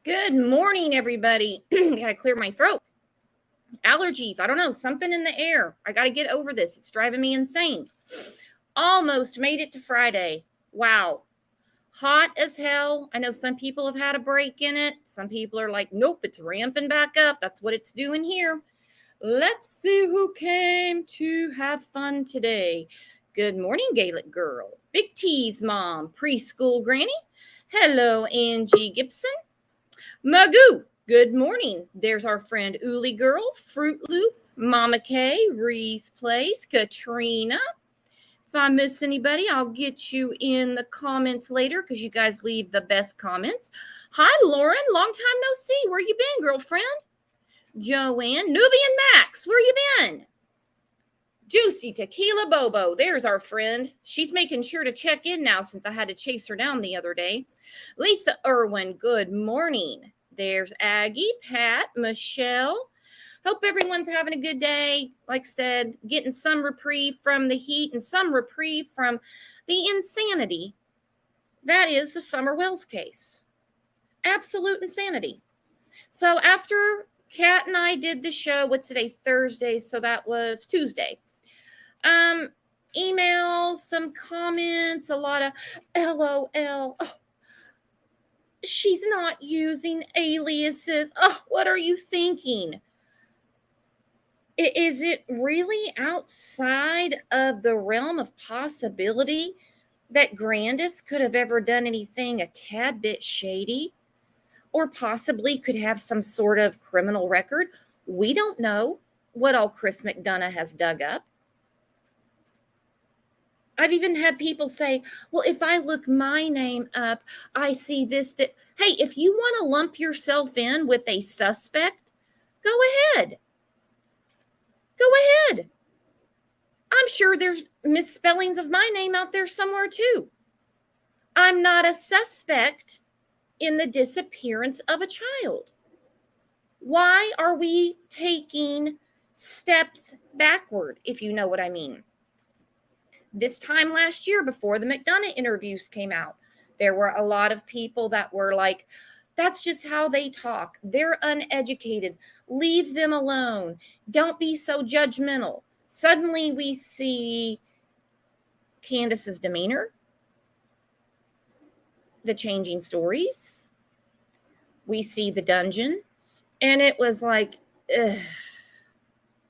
Good morning, everybody. Gotta clear my throat. Allergies. I don't know. Something in the air. I gotta get over this. It's driving me insane. Almost made it to Friday. Wow. Hot as hell. I know some people have had a break in it. Some people are like, nope, it's ramping back up. That's what it's doing here. Let's see who came to have fun today. Good morning, Gaelic girl. Big T's mom. Preschool granny. Hello, Angie Gibson. Magoo, good morning. There's our friend Uli Girl, Fruit Loop, Mama K, Reese Place, Katrina. If I miss anybody, I'll get you in the comments later because you guys leave the best comments. Hi, Lauren. Long time no see. Where you been, girlfriend? Joanne, Nubian Max, where you been? Juicy Tequila Bobo, there's our friend. She's making sure to check in now since I had to chase her down the other day. Lisa Irwin, good morning. There's Aggie, Pat, Michelle. Hope everyone's having a good day. Like I said, getting some reprieve from the heat and some reprieve from the insanity that is the Summer Wells case. Absolute insanity. So after Kat and I did the show, what's today? Thursday, so that was Tuesday. Emails, some comments, a lot of LOL. Oh, she's not using aliases. Oh, what are you thinking? Is it really outside of the realm of possibility that Grandus could have ever done anything a tad bit shady? Or possibly could have some sort of criminal record? We don't know what all Chris McDonough has dug up. I've even had people say, well, if I look my name up, I see this, that. Hey, if you want to lump yourself in with a suspect, go ahead. Go ahead. I'm sure there's misspellings of my name out there somewhere too. I'm not a suspect in the disappearance of a child. Why are we taking steps backward, if you know what I mean? This time last year, before the McDonough interviews came out, there were a lot of people that were like, that's just how they talk. They're uneducated. Leave them alone. Don't be so judgmental. Suddenly we see Candace's demeanor, the changing stories. We see the dungeon. And it was like, ugh,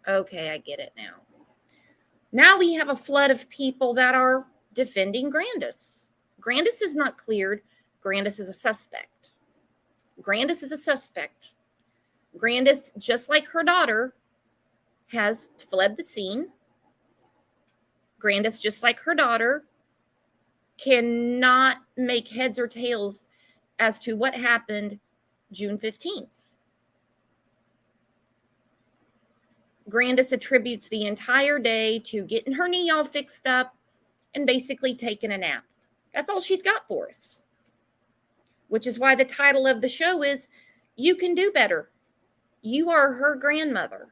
okay, I get it now. Now we have a flood of people that are defending Grandus. Grandus is not cleared. Grandus is a suspect. Grandus is a suspect. Grandus, just like her daughter, has fled the scene. Grandus, just like her daughter, cannot make heads or tails as to what happened June 15th. Grandus attributes the entire day to getting her knee all fixed up and basically taking a nap. That's all she's got for us. Which is why the title of the show is, You Can Do Better. You are her grandmother.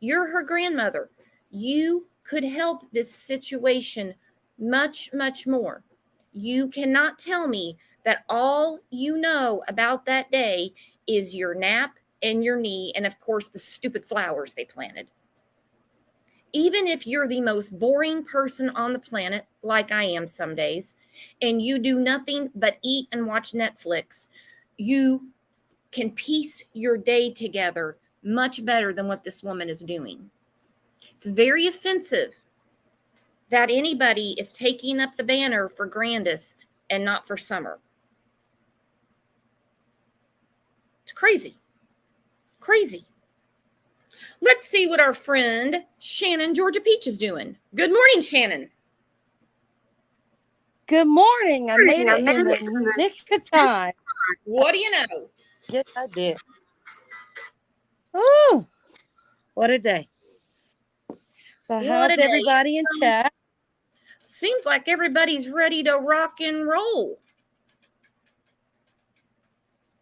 You're her grandmother. You could help this situation much, much more. You cannot tell me that all you know about that day is your nap and your knee, and of course the stupid flowers they planted. Even if you're the most boring person on the planet, like I am some days, and you do nothing but eat and watch Netflix, you can piece your day together much better than what this woman is doing. It's very offensive that anybody is taking up the banner for Grandus and not for Summer. It's crazy. Crazy. Let's see what our friend Shannon Georgia Peach is doing. Good morning, Shannon. Good morning. I made it in the nick of time. What do you know? Yes, I did. Oh, what a day. So how's everybody in chat? Seems like everybody's ready to rock and roll.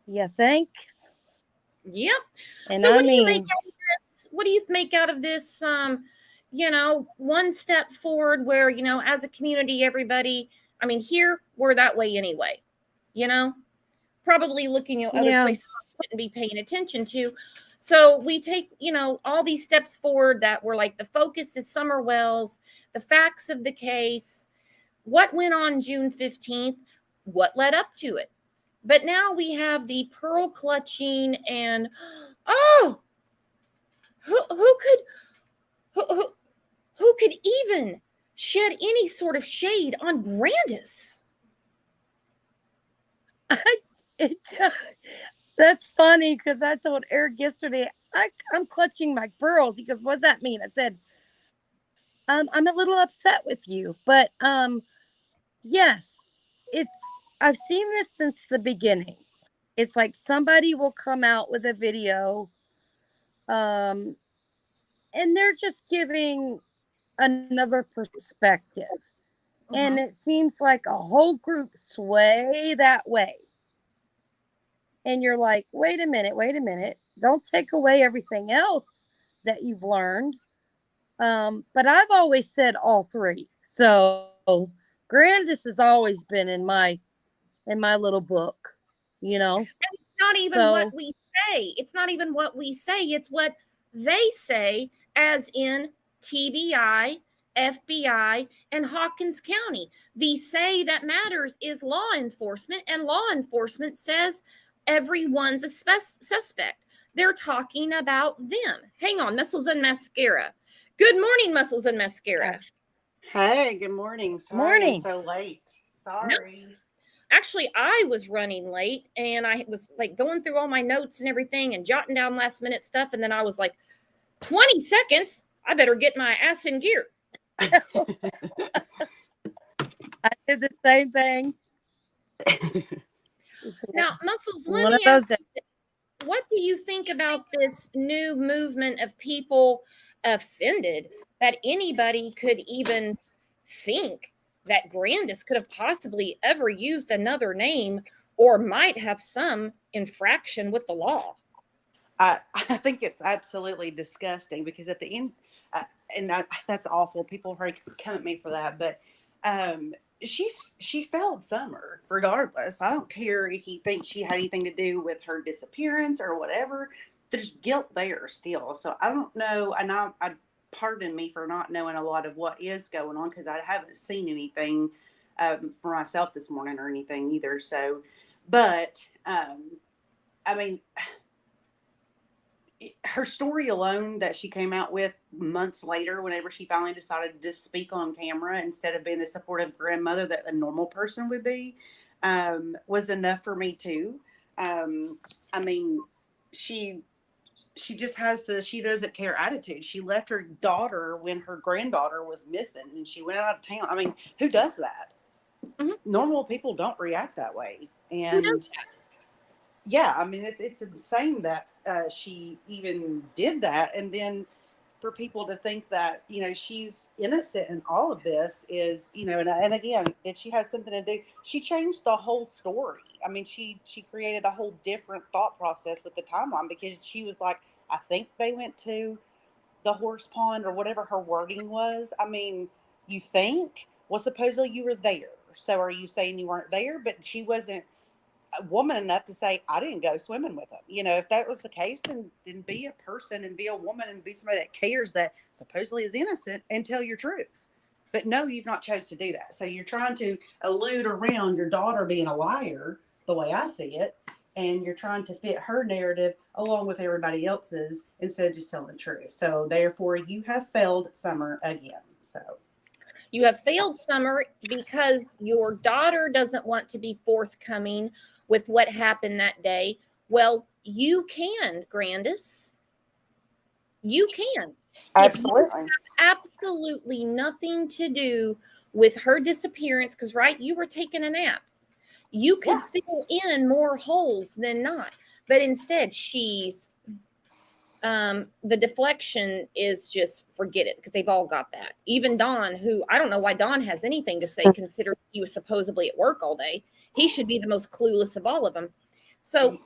You think? Yep. And so what do you make out of this? What do you make out of this, one step forward where, as a community, everybody, here, we're that way anyway, probably looking at other Yeah. places I shouldn't be paying attention to. So we take, all these steps forward that were like the focus is Summer Wells, the facts of the case, what went on June 15th, what led up to it. But now we have the pearl clutching and oh, who could even shed any sort of shade on Grandus? That's funny because I told Eric yesterday, I'm clutching my pearls. He goes, "What does that mean?" I said, I'm a little upset with you, but yes, I've seen this since the beginning. It's like somebody will come out with a video, and they're just giving another perspective. And it seems like a whole group sway that way. And you're like, wait a minute. Don't take away everything else that you've learned. But I've always said all three. So Grandis has always been in my little book, And it's not even what So we say. It's not even what we say. It's what they say, as in TBI, FBI, and Hawkins County. The say that matters is law enforcement, and law enforcement says everyone's a suspect. They're talking about them. Hang on, Muscles and Mascara. Good morning, Muscles and Mascara. Hey, good morning. Sorry I'm so late. Sorry. Actually, I was running late and I was like going through all my notes and everything and jotting down last minute stuff. And then I was like, 20 seconds, I better get my ass in gear. I did the same thing. Now, Muscles, let me ask you this. What do you think about this new movement of people offended that anybody could even think that Grandus could have possibly ever used another name or might have some infraction with the law? I think it's absolutely disgusting because at the end, that's awful. People come at me for that, but she failed Summer regardless. I don't care if he thinks she had anything to do with her disappearance or whatever. There's guilt there still. So I don't know, and I pardon me for not knowing a lot of what is going on because I haven't seen anything for myself this morning or anything either. So, but I mean, her story alone that she came out with months later, whenever she finally decided to just speak on camera instead of being the supportive grandmother that a normal person would be, was enough for me too. I mean, she just has she doesn't care attitude. She left her daughter when her granddaughter was missing and she went out of town. I mean, who does that? Mm-hmm. Normal people don't react that way. And yeah, I mean, it's insane that she even did that. And then for people to think that, she's innocent in all of this is, and again, did she have something to do? She changed the whole story. I mean, she created a whole different thought process with the timeline because she was like, I think they went to the horse pond or whatever her wording was. I mean, you think? Well, supposedly you were there. So are you saying you weren't there? But she wasn't a woman enough to say, I didn't go swimming with him. If that was the case, then be a person and be a woman and be somebody that cares that supposedly is innocent and tell your truth. But no, you've not chose to do that. So you're trying to elude around your daughter being a liar, the way I see it, and you're trying to fit her narrative along with everybody else's instead of just telling the truth. So therefore, you have failed Summer again. So you have failed Summer because your daughter doesn't want to be forthcoming with what happened that day. Well, you can, Grandus. You can. Absolutely. If you have absolutely nothing to do with her disappearance, because, right, you were taking a nap. You could fill in more holes than not. But instead, she's the deflection is just forget it because they've all got that. Even Don, who I don't know why Don has anything to say, considering he was supposedly at work all day. He should be the most clueless of all of them. So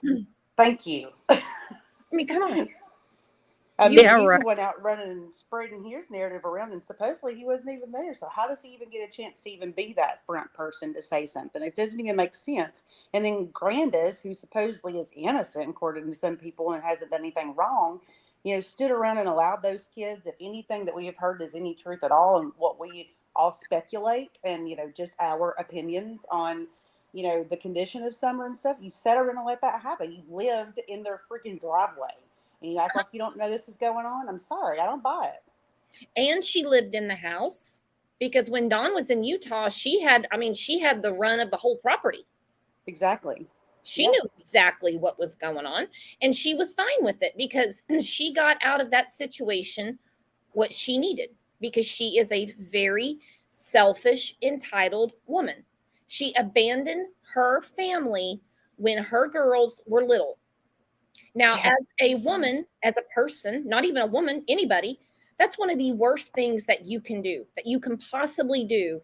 thank you. I mean, come on. I You mean, Yeah, he's the right. one out running and spreading his narrative around, and supposedly he wasn't even there. So how does he even get a chance to even be that front person to say something? It doesn't even make sense. And then Grandus, who supposedly is innocent according to some people and hasn't done anything wrong, stood around and allowed those kids, if anything that we have heard is any truth at all, and what we all speculate and just our opinions on the condition of Summer and stuff, you sat around and let that happen. You lived in their freaking driveway and you act like you don't know this is going on. I'm sorry, I don't buy it. and she lived in the house because when Dawn was in Utah, she had the run of the whole property. Exactly. She Yeah. knew exactly what was going on, and she was fine with it because she got out of that situation what she needed, because she is a very selfish, entitled woman. She abandoned her family when her girls were little. Now, Yeah. as a woman, as a person, not even a woman, anybody, that's one of the worst things that you can do, that you can possibly do,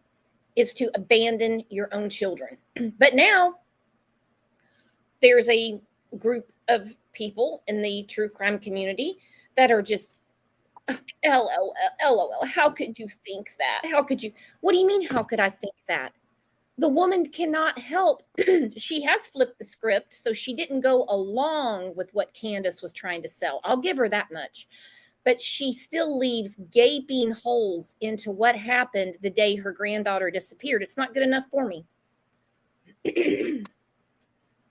is to abandon your own children. But now there's a group of people in the true crime community that are just LOL, LOL. How could you think that? How could you? What do you mean, how could I think that? The woman cannot help. She has flipped the script, so she didn't go along with what Candace was trying to sell. I'll give her that much. But she still leaves gaping holes into what happened the day her granddaughter disappeared. It's not good enough for me. It's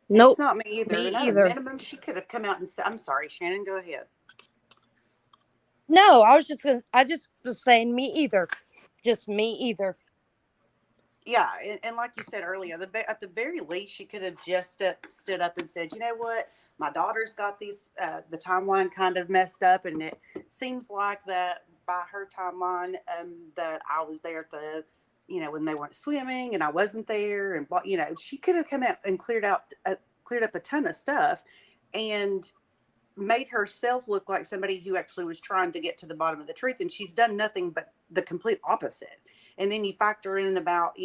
Nope. not me either. Me And at a either. minimum, she could have come out and said, I'm sorry, Shannon, go ahead. No, I just was saying me either. Just me either. Yeah. And like you said earlier, at the very least, she could have just stood up and said, you know what? My daughter's got the timeline kind of messed up. And it seems like that by her timeline, that I was there at when they weren't swimming and I wasn't there. And, she could have come out and cleared up a ton of stuff and made herself look like somebody who actually was trying to get to the bottom of the truth, and she's done nothing but the complete opposite. And then you factor in about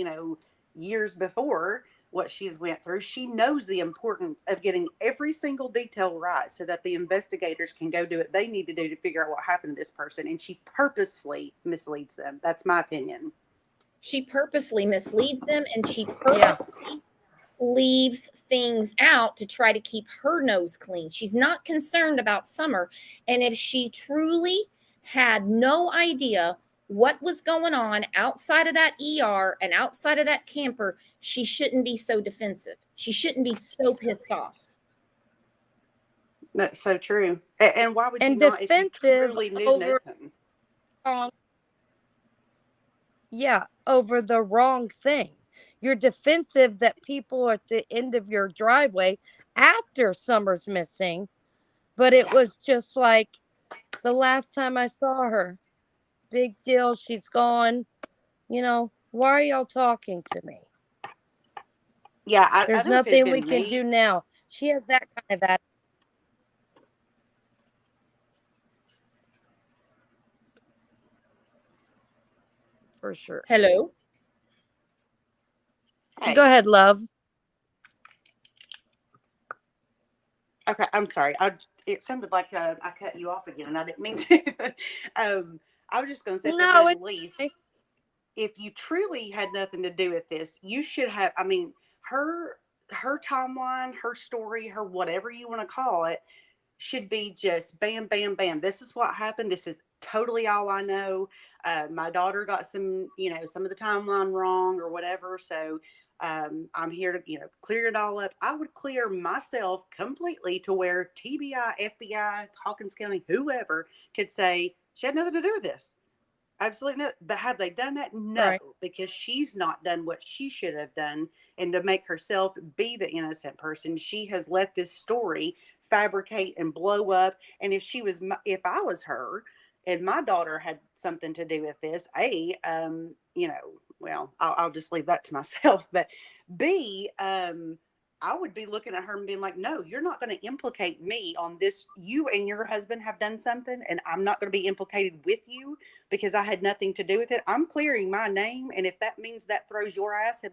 years before what she's went through, she knows the importance of getting every single detail right so that the investigators can go do what they need to do to figure out what happened to this person, and she purposefully misleads them. That's my opinion. She purposely misleads them, and she Yeah. purposely leaves things out to try to keep her nose clean. She's not concerned about Summer. And if she truly had no idea what was going on outside of that ER and outside of that camper, she shouldn't be so defensive. She shouldn't be so pissed off. That's so true. And why would you And not if you defensive truly knew over nothing? wrong, yeah, over the wrong thing. You're defensive that people are at the end of your driveway after Summer's missing, but it Yeah. was just like the last time I saw her. Big deal, she's gone. Why are y'all talking to me? Yeah, I There's know if it had nothing we been can do me. now. She has that kind of attitude for sure. Hello? Go Hey, ahead, love. okay, I'm sorry. It sounded like I cut you off again, and I didn't mean to. um, I was just going to say, at the No, very it's least, okay. if you truly had nothing to do with this, you should have. I mean, her timeline, her story, her whatever you want to call it, should be just bam, bam, bam. This is what happened. This is totally all I know. My daughter got some of the timeline wrong or whatever. So I'm here to, clear it all up. I would clear myself completely to where TBI, FBI, Hawkins County, whoever could say she had nothing to do with this. Absolutely not. But have they done that? No, Right. because she's not done what she should have done. And to make herself be the innocent person, she has let this story fabricate and blow up. And if I was her and my daughter had something to do with this, well, I'll just leave that to myself. But B, I would be looking at her and being like, no, you're not going to implicate me on this. You and your husband have done something, and I'm not going to be implicated with you because I had nothing to do with it. I'm clearing my name, and if that means that throws your ass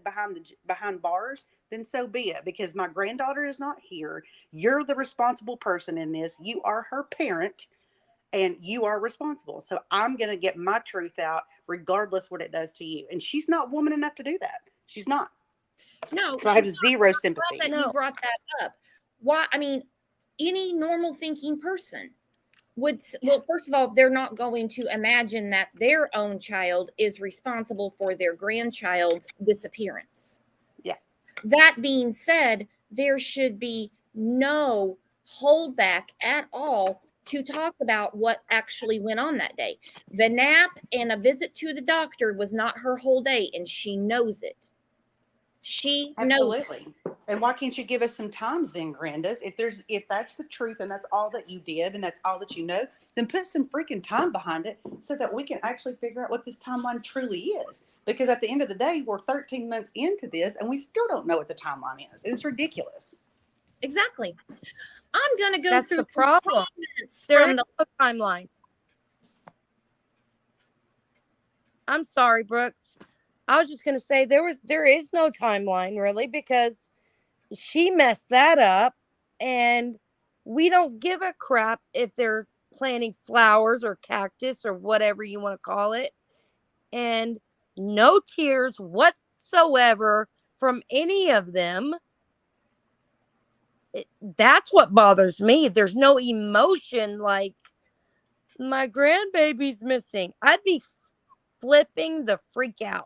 behind bars, then so be it. Because my granddaughter is not here. You're the responsible person in this. You are her parent, and you are responsible. So I'm going to get my truth out regardless what it does to you. And she's not woman enough to do that. She's not. No, So I she's have zero glad sympathy. that you No. brought that up. Why? I mean, any normal thinking person would, well, first of all, they're not going to imagine that their own child is responsible for their grandchild's disappearance. Yeah. That being said, there should be no holdback at all to talk about what actually went on that day. The nap and a visit to the doctor was not her whole day, and she knows it. She knows it. Absolutely. And why can't you give us some times then, Grandus? If that's the truth and that's all that you did and that's all that you know, then put some freaking time behind it so that we can actually figure out what this timeline truly is. Because at the end of the day, we're 13 months into this and we still don't know what the timeline is. It's ridiculous. Exactly. I'm going to go That's through the some problem. comments There from is the no timeline. I'm sorry, Brooks. I was just gonna say there is no timeline really, because she messed that up, and we don't give a crap if they're planting flowers or cactus or whatever you want to call it. And no tears whatsoever from any of them. That's what bothers me. There's no emotion like my grandbaby's missing. I'd be flipping the freak out.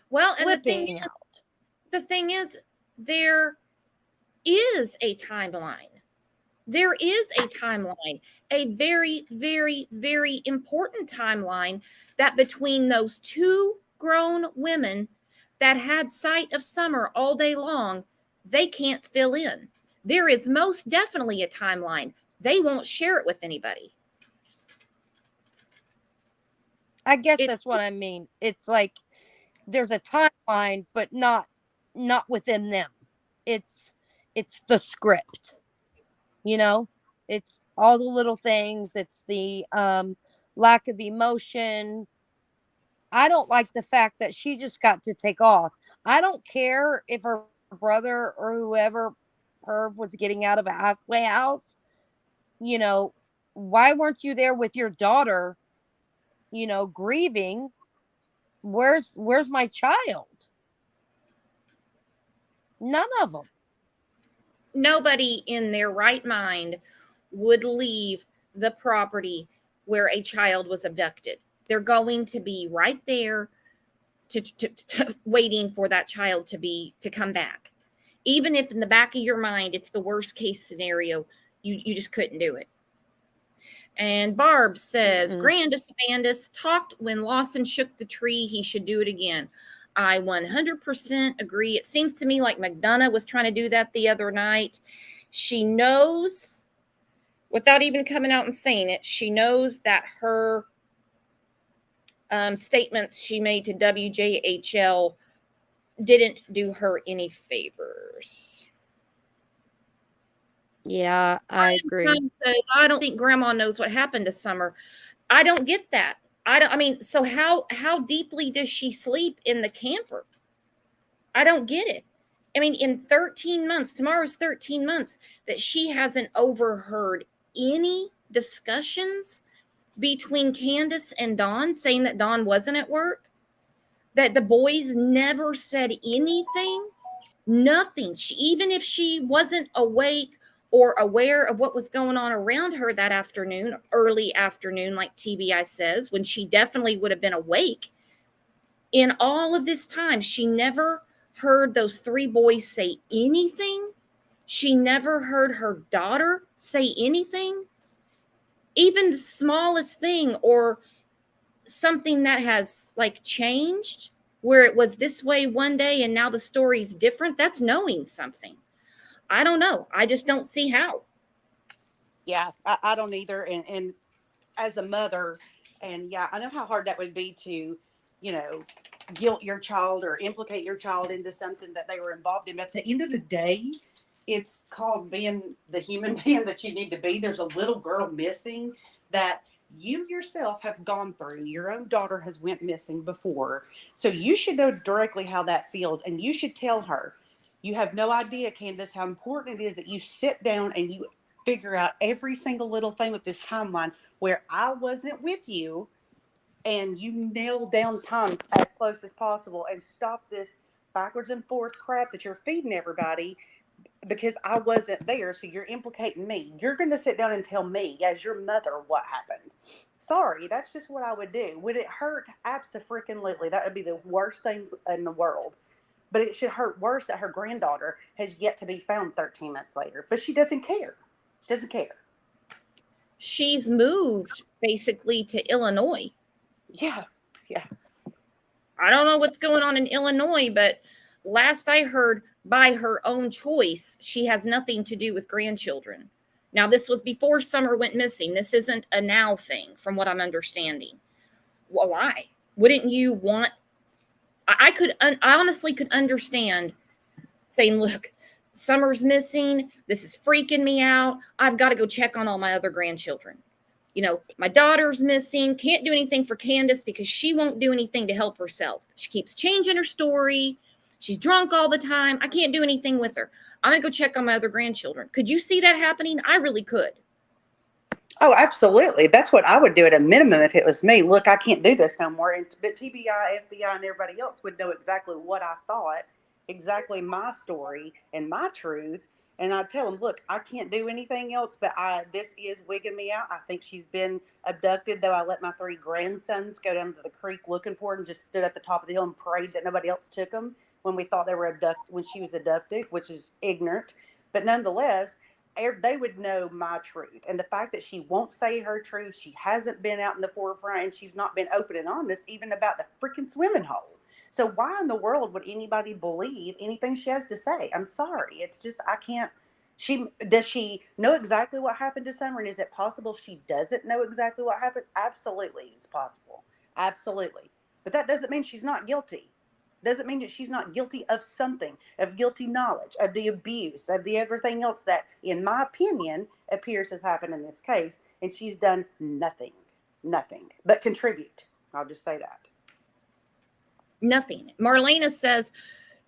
well, and Flipping out. the thing is, there is a timeline. There is a timeline, a very, very, very important timeline that between those two grown women that had sight of summer all day long, they can't fill in. There is most definitely a timeline. They won't share it with anybody. I guess It's that's what I mean. It's like there's a timeline, but not within them. It's the script, you know? It's all the little things. It's the lack of emotion. I don't like the fact that she just got to take off. I don't care if her brother or whoever Perv was getting out of a halfway house. You know, why weren't you there with your daughter, grieving? Where's my child? None of them. nobody in their right mind would leave the property where a child was abducted. They're going to be right there to waiting for that child to come back. Even if in the back of your mind it's the worst case scenario, you just couldn't do it. And Barb says, Grandus Bandus talked when Lawson shook the tree. He should do it again. I 100% agree. It seems to me like McDonough was trying to do that the other night. She knows, without even coming out and saying it, she knows that her statements she made to WJHL didn't do her any favors. Yeah, I agree. Says, I don't think Grandma knows what happened to Summer. I don't get that. I mean, so how deeply does she sleep in the camper? I don't get it. I mean, in 13 months, tomorrow's 13 months, that she hasn't overheard any discussions between Candace and Dawn saying that Dawn wasn't at work, that the boys never said anything, nothing. Even if she wasn't awake or aware of what was going on around her that afternoon, early afternoon, like TBI says, when she definitely would have been awake. In all of this time, she never heard those three boys say anything. She never heard her daughter say anything. Even the smallest thing or something that has like changed, where it was this way one day and now the story's different, that's knowing something. I don't know. I just don't see how. Yeah, I don't either. And as a mother, and yeah, I know how hard that would be to, guilt your child or implicate your child into something that they were involved in. But at the end of the day, it's called being the human being that you need to be. There's a little girl missing that you yourself have gone through. Your own daughter has went missing before. So you should know directly how that feels. And you should tell her. You have no idea, Candace, how important it is that you sit down and you figure out every single little thing with this timeline where I wasn't with you, and you nail down times as close as possible and stop this backwards and forth crap that you're feeding everybody because I wasn't there. So you're implicating me. You're going to sit down and tell me as your mother what happened. Sorry, that's just what I would do. Would it hurt? Abso-freaking-lutely. That would be the worst thing in the world. But it should hurt worse that her granddaughter has yet to be found 13 months later. But she doesn't care. She doesn't care. She's moved basically to Illinois. Yeah. Yeah. I don't know what's going on in Illinois, but last I heard, by her own choice, she has nothing to do with grandchildren. Now, this was before Summer went missing. This isn't a now thing, from what I'm understanding. Well, why? Wouldn't you want... I honestly could understand saying, look, Summer's missing. This is freaking me out. I've got to go check on all my other grandchildren. You know, my daughter's missing. Can't do anything for Candace because she won't do anything to help herself. She keeps changing her story. She's drunk all the time. I can't do anything with her. I'm going to go check on my other grandchildren. Could you see that happening? I really could. Oh, absolutely. That's what I would do at a minimum if it was me. Look, I can't do this no more. But TBI, FBI, and everybody else would know exactly what I thought, exactly my story and my truth. And I'd tell them, look, I can't do anything else, but this is wigging me out. I think she's been abducted, though I let my 3 grandsons go down to the creek looking for her and just stood at the top of the hill and prayed that nobody else took them when we thought they were abducted, when she was abducted, which is ignorant. But nonetheless, they would know my truth. And the fact that she won't say her truth, she hasn't been out in the forefront, and she's not been open and honest even about the freaking swimming hole. So why in the world would anybody believe anything she has to say? I'm sorry. It's just, I can't. Does she know exactly what happened to Summer? And is it possible she doesn't know exactly what happened? Absolutely. It's possible. Absolutely. But that doesn't mean she's not guilty. Doesn't mean that she's not guilty of something, of guilty knowledge, of the abuse, of the everything else that, in my opinion, appears has happened in this case. And she's done nothing but contribute. I'll just say that. Nothing. Marlena says,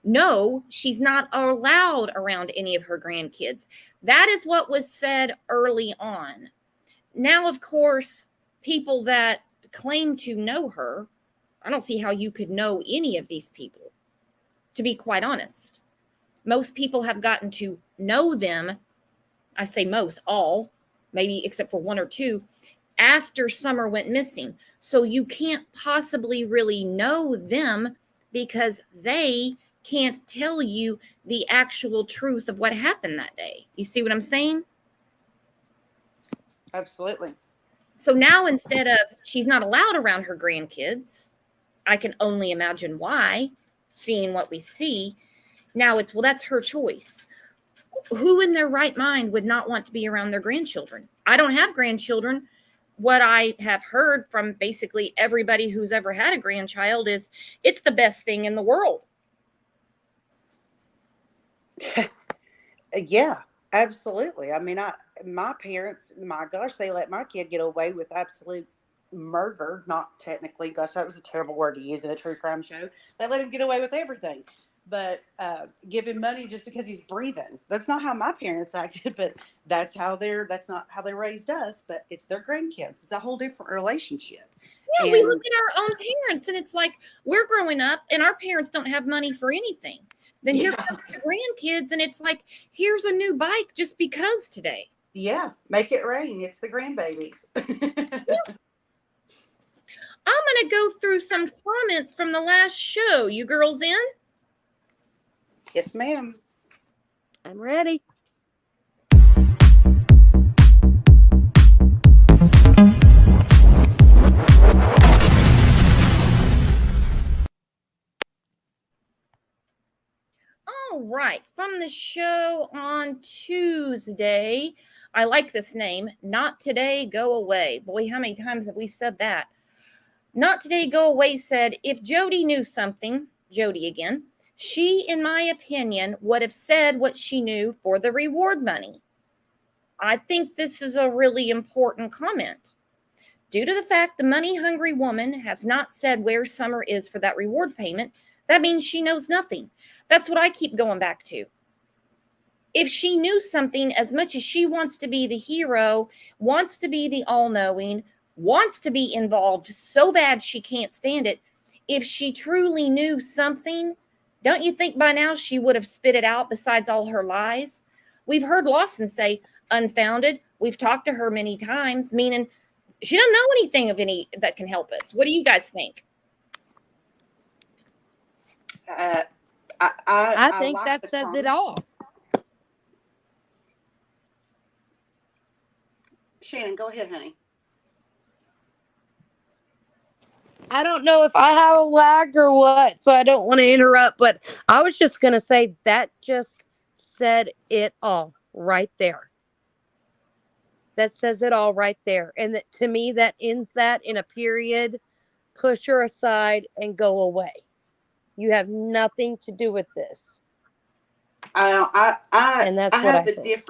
no, she's not allowed around any of her grandkids. That is what was said early on. Now, of course, people that claim to know her, I don't see how you could know any of these people, to be quite honest. Most people have gotten to know them, I say most, all, maybe except for 1 or 2, after Summer went missing. So you can't possibly really know them because they can't tell you the actual truth of what happened that day. You see what I'm saying? Absolutely. So now instead of she's not allowed around her grandkids, I can only imagine why, seeing what we see. Now it's, well, that's her choice. Who in their right mind would not want to be around their grandchildren? I don't have grandchildren. What I have heard from basically everybody who's ever had a grandchild is it's the best thing in the world. Yeah, absolutely. I mean, my parents, my gosh, they let my kid get away with absolute murder. Not technically, gosh, that was a terrible word to use in a true crime show. They let him get away with everything, but give him money just because he's breathing. That's not how my parents acted, but that's not how they raised us. But it's their grandkids. It's a whole different relationship. Yeah, we look at our own parents, and it's like we're growing up, and our parents don't have money for anything. Then here comes the grandkids, and it's like, here's a new bike just because today. Yeah, make it rain. It's the grandbabies. Yeah. I'm going to go through some comments from the last show. You girls in? Yes, ma'am. I'm ready. All right. From the show on Tuesday, I like this name. Not Today, Go Away. Boy, how many times have we said that? Not Today, Go Away said, if Jody knew something, Jody again, she, in my opinion, would have said what she knew for the reward money. I think this is a really important comment. Due to the fact the money-hungry woman has not said where Summer is for that reward payment, that means she knows nothing. That's what I keep going back to. If she knew something, as much as she wants to be the hero, wants to be the all-knowing, wants to be involved so bad she can't stand it, if she truly knew something, don't you think by now she would have spit it out besides all her lies? We've heard Lawson say unfounded. We've talked to her many times, meaning she doesn't know anything of any that can help us. What do you guys think? I think like that the says it comment. all. Shannon, go ahead, honey. I don't know if I have a lag or what, so I don't want to interrupt, but I was just going to say that just said it all right there. That says it all right there. And that, to me, that ends that in a period. Push her aside and go away. You have nothing to do with this. And that's what I think.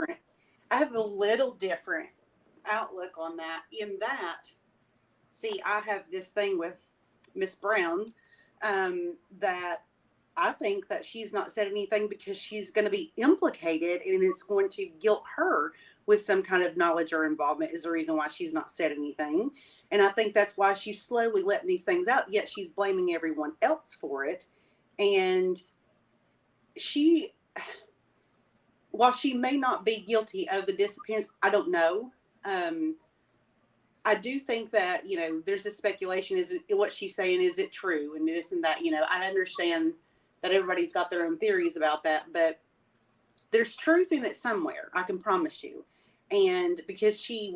I have a little different outlook on that. In that, see, I have this thing with Miss Brown that I think that she's not said anything because she's going to be implicated, and it's going to guilt her with some kind of knowledge or involvement is the reason why she's not said anything. And I think that's why she's slowly letting these things out, yet she's blaming everyone else for it. And while she may not be guilty of the disappearance, I don't know. I do think that, there's a speculation. Is it what she's saying? Is it true? And this and that, I understand that everybody's got their own theories about that, but there's truth in it somewhere. I can promise you. And because she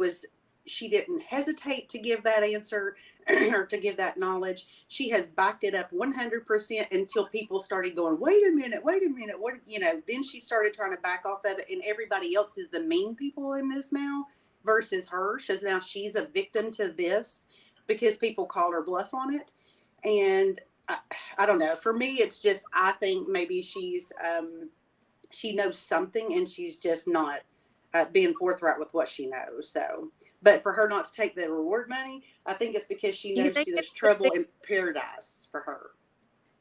didn't hesitate to give that answer or to give that knowledge. She has backed it up 100% until people started going, wait a minute, what, then she started trying to back off of it. And everybody else is the mean people in this now versus her. Now she's a victim to this because people called her bluff on it. And I don't know. For me, it's just, I think maybe she knows something and she's just not being forthright with what she knows. So, but for her not to take the reward money, I think it's because she knows there's trouble in paradise for her.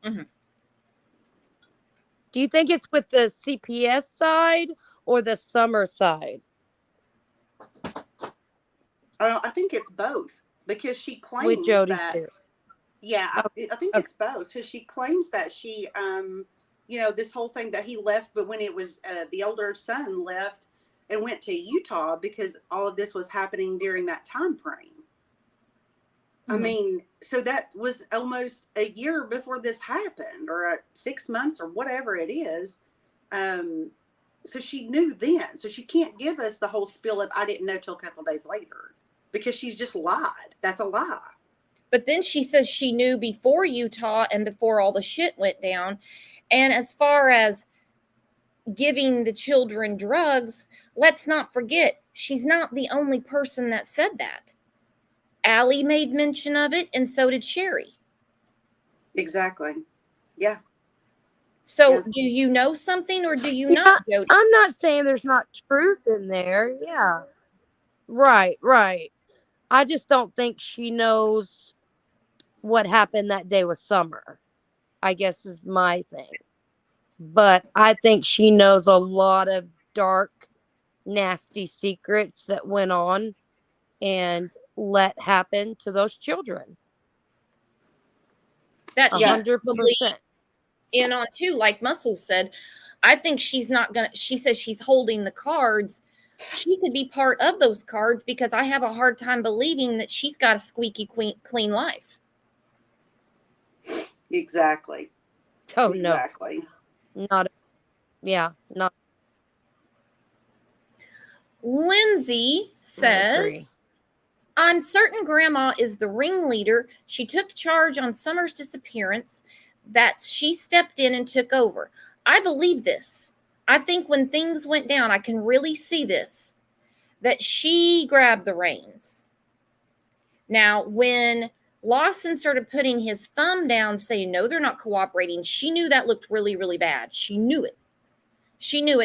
Mm-hmm. Do you think it's with the CPS side or the summer side? I think it's both because she claims with Jody that. Sue. Yeah, I think it's both because she claims that she, this whole thing that he left, but when it was the older son left and went to Utah because all of this was happening during that time frame. Mm-hmm. I mean, so that was almost a year before this happened, or 6 months, or whatever it is. So she knew then. So she can't give us the whole spiel of I didn't know till a couple of days later because she's just lied. That's a lie. But then she says she knew before Utah and before all the shit went down. And as far as giving the children drugs, let's not forget, she's not the only person that said that. Allie made mention of it, and so did Sherry. Exactly. Yeah. So yes. Do you know something or do you not, Jody? I'm not saying there's not truth in there. Yeah. Right. I just don't think she knows what happened that day with Summer, I guess is my thing. But I think she knows a lot of dark, nasty secrets that went on and let happen to those children. That 100% in on too, like Muscles said. I think she's not gonna. She says she's holding the cards. She could be part of those cards because I have a hard time believing that she's got a squeaky clean life. Exactly. Oh, exactly. No. Not. Yeah. Not. Lindsay says, I'm certain Grandma is the ringleader. She took charge on Summer's disappearance. That she stepped in and took over. I believe this. I think when things went down, I can really see this, that she grabbed the reins. Now, when Lawson started putting his thumb down, saying, no, they're not cooperating, she knew that looked really, really bad. She knew it.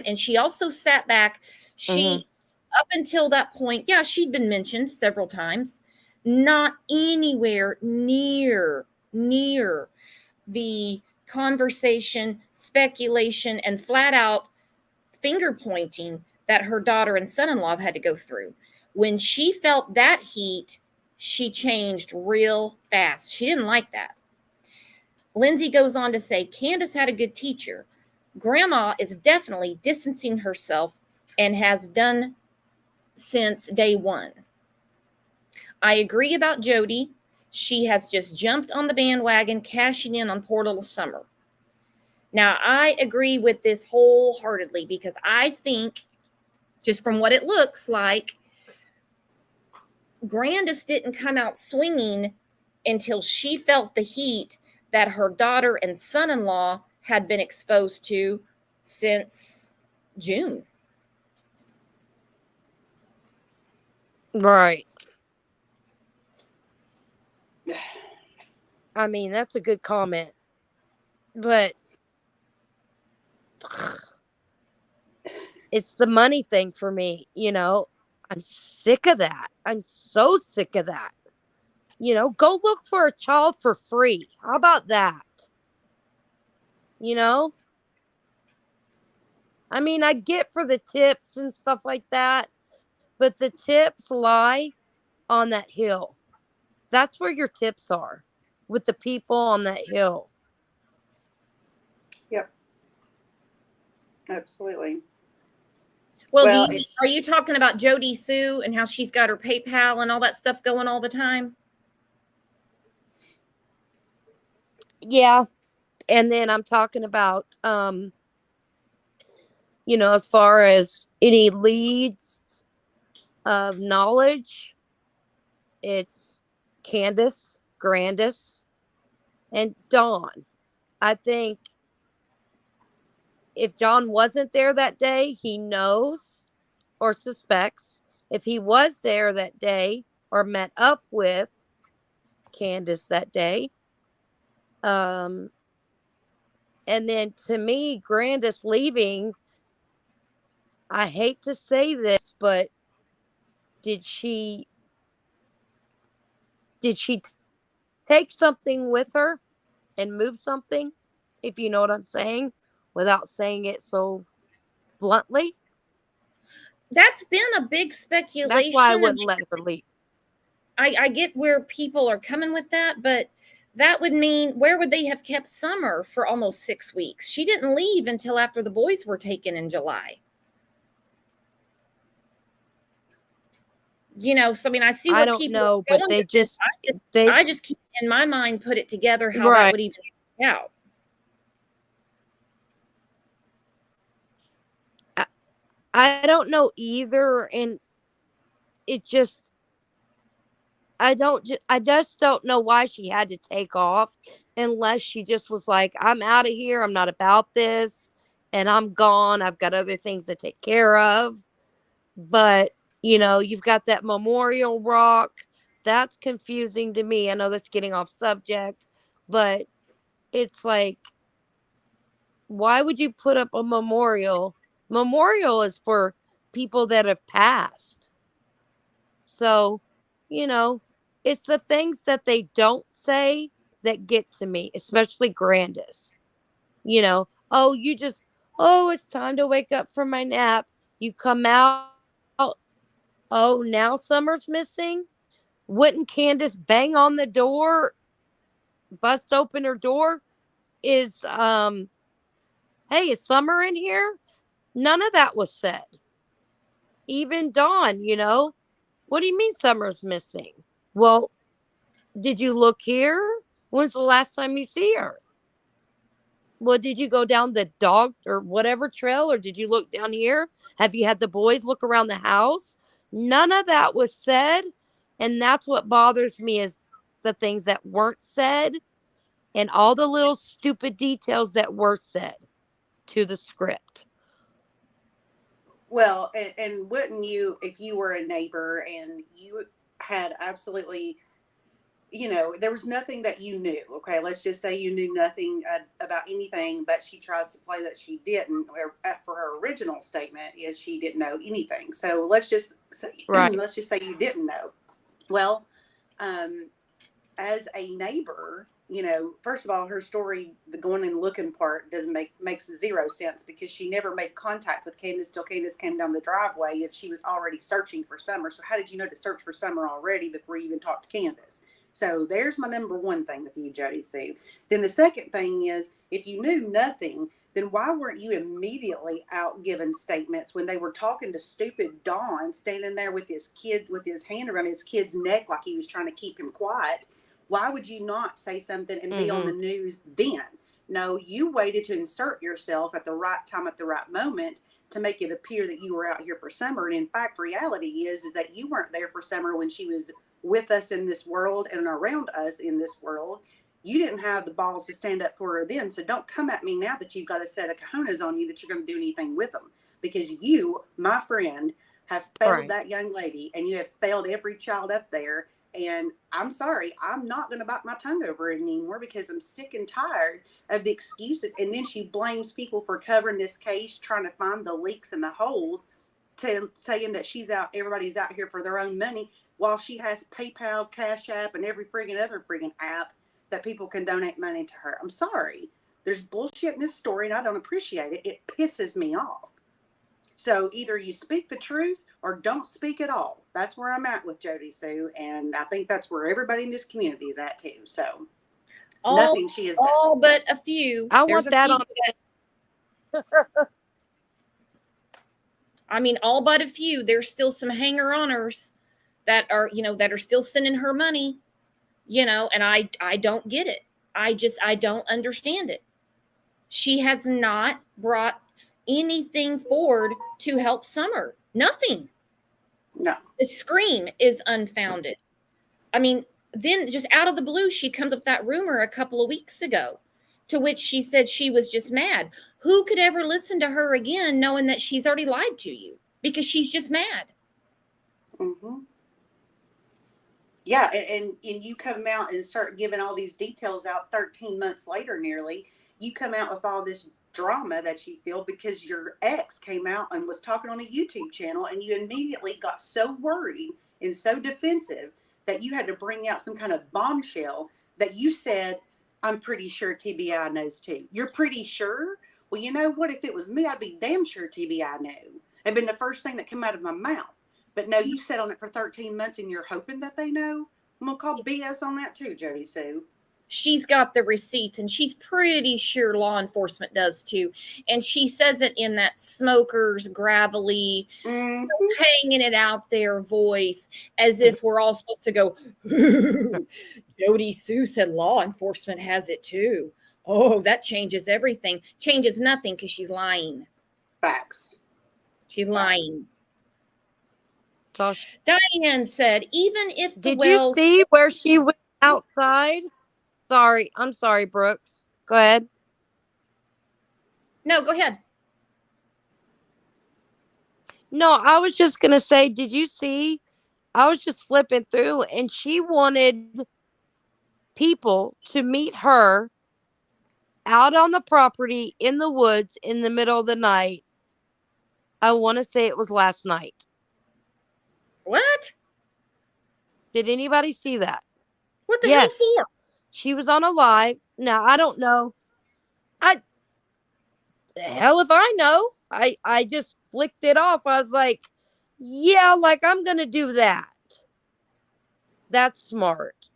And she also sat back. Up until that point, yeah, she'd been mentioned several times, not anywhere near the conversation, speculation, and flat out finger pointing that her daughter and son-in-law have had to go through. When she felt that heat, she changed real fast. She didn't like that. Lindsay goes on to say, Candace had a good teacher. Grandma is definitely distancing herself and has done since day one. I agree about Jody. She has just jumped on the bandwagon, cashing in on poor little Summer. Now, I agree with this wholeheartedly because I think, just from what it looks like, Grandus didn't come out swinging until she felt the heat that her daughter and son-in-law had been exposed to since June. Right. I mean, that's a good comment. But it's the money thing for me, I'm sick of that. I'm so sick of that. Go look for a child for free. How about that? I mean, I get for the tips and stuff like that, but the tips lie on that hill. That's where your tips are, with the people on that hill. Yep. Absolutely. Well, are you talking about Jody Sue and how she's got her PayPal and all that stuff going all the time? Yeah. And then I'm talking about, as far as any leads of knowledge, it's Candace, Grandus, and Dawn. I think if John wasn't there that day, he knows or suspects. If he was there that day or met up with Candace that day, and then to me, Grandis leaving, I hate to say this, but did she take something with her and move something, if you know what I'm saying, without saying it so bluntly? That's been a big speculation. That's why I wouldn't let her leave. I get where people are coming with that, but that would mean, where would they have kept Summer for almost 6 weeks? She didn't leave until after the boys were taken in July. So I mean, I see where I don't people know, but they just, I just keep in my mind put it together how right. That would even work out. I don't know either, and it just, I just don't know why she had to take off, unless she just was like, I'm out of here, I'm not about this, and I'm gone, I've got other things to take care of. But you've got that memorial rock. That's confusing to me. I know that's getting off subject, but it's like, why would you put up a memorial? Memorial is for people that have passed. So, it's the things that they don't say that get to me, especially Grandis. Oh, it's time to wake up from my nap. You come out. Oh, now Summer's missing? Wouldn't Candace bang on the door, bust open her door? Hey, is Summer in here? None of that was said. Even Dawn, what do you mean Summer's missing? Well, did you look here? When's the last time you see her? Well, did you go down the dog or whatever trail, or did you look down here? Have you had the boys look around the house? None of that was said. And that's what bothers me, is the things that weren't said and all the little stupid details that were said to the script. Well, and wouldn't you, if you were a neighbor and you had absolutely, there was nothing that you knew. Okay, let's just say you knew nothing about anything, but she tries to play that she didn't. Or for her original statement is she didn't know anything. So let's just say, right. Let's just say you didn't know. Well, as a neighbor, first of all, her story, the going and looking part, doesn't makes zero sense because she never made contact with Candace till Candace came down the driveway and she was already searching for Summer. So how did you know to search for Summer already before you even talked to Candace? So there's my number one thing with you, Jody Sue. Then the second thing is, if you knew nothing, then why weren't you immediately out giving statements when they were talking to stupid Don standing there with his kid, with his hand around his kid's neck like he was trying to keep him quiet? Why would you not say something and be on the news then? No, you waited to insert yourself at the right time, at the right moment, to make it appear that you were out here for Summer. And in fact, reality is that you weren't there for Summer when she was with us in this world and around us in this world. You didn't have the balls to stand up for her then. So don't come at me now that you've got a set of cojones on you that you're going to do anything with them. Because you, my friend, have failed that young lady, and you have failed every child up there. And I'm sorry, I'm not going to bite my tongue over it anymore because I'm sick and tired of the excuses. And then she blames people for covering this case, trying to find the leaks and the holes, saying that everybody's out here for their own money, while she has PayPal, Cash App, and every other friggin' app that people can donate money to her. I'm sorry. There's bullshit in this story, and I don't appreciate it. It pisses me off. So either you speak the truth or don't speak at all. That's where I'm at with Jody Sue, and I think that's where everybody in this community is at too. So nothing she has done. All but a few. I want that on. I mean, all but a few. There's still some hanger-oners that are, that are still sending her money, and I don't get it. I don't understand it. She has not brought anything forward to help Summer. Nothing. No. The scream is unfounded. I mean, then just out of the blue, she comes up with that rumor a couple of weeks ago, to which she said she was just mad. Who could ever listen to her again knowing that she's already lied to you? Because she's just mad. Mm-hmm. Yeah, and you come out and start giving all these details out 13 months later nearly. You come out with all this drama that you feel because your ex came out and was talking on a YouTube channel, and you immediately got so worried and so defensive that you had to bring out some kind of bombshell that you said, I'm pretty sure TBI knows too. You're pretty sure? Well, you know what? If it was me, I'd be damn sure TBI knew. It'd been the first thing that came out of my mouth. But no, you sat on it for 13 months and you're hoping that they know? I'm going to call BS on that too, Jody Sue. She's got the receipts, and she's pretty sure law enforcement does too. And she says it in that smoker's gravelly, hanging it out there voice, as if we're all supposed to go, Jody Sue said law enforcement has it too. Oh, that changes everything. Changes nothing because she's lying. Facts. She's lying. Gosh. Diane said, even if the Did you see where she went outside? I'm sorry, Brooks. Go ahead. No, go ahead. No, I was just going to say, did you see? I was just flipping through, and she wanted people to meet her out on the property in the woods in the middle of the night. I want to say it was last night. What? Did anybody see that? What the hell for? She was on a live. Now, I don't know. The hell if I know. I just flicked it off. I was like, yeah, like I'm going to do that. That's smart.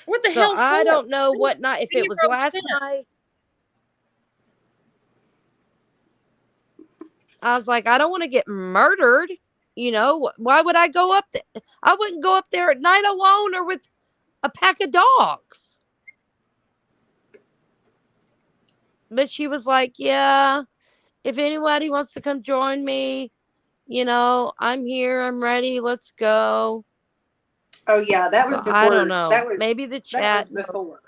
What the hell for? I don't know what night, if it was last night. I was like, I don't want to get murdered. Why would I go up there? I wouldn't go up there at night alone or with a pack of dogs. But she was like, yeah, if anybody wants to come join me, I'm here, I'm ready, let's go. Oh, yeah, that was before. I don't know. That was, maybe the chat. That was before.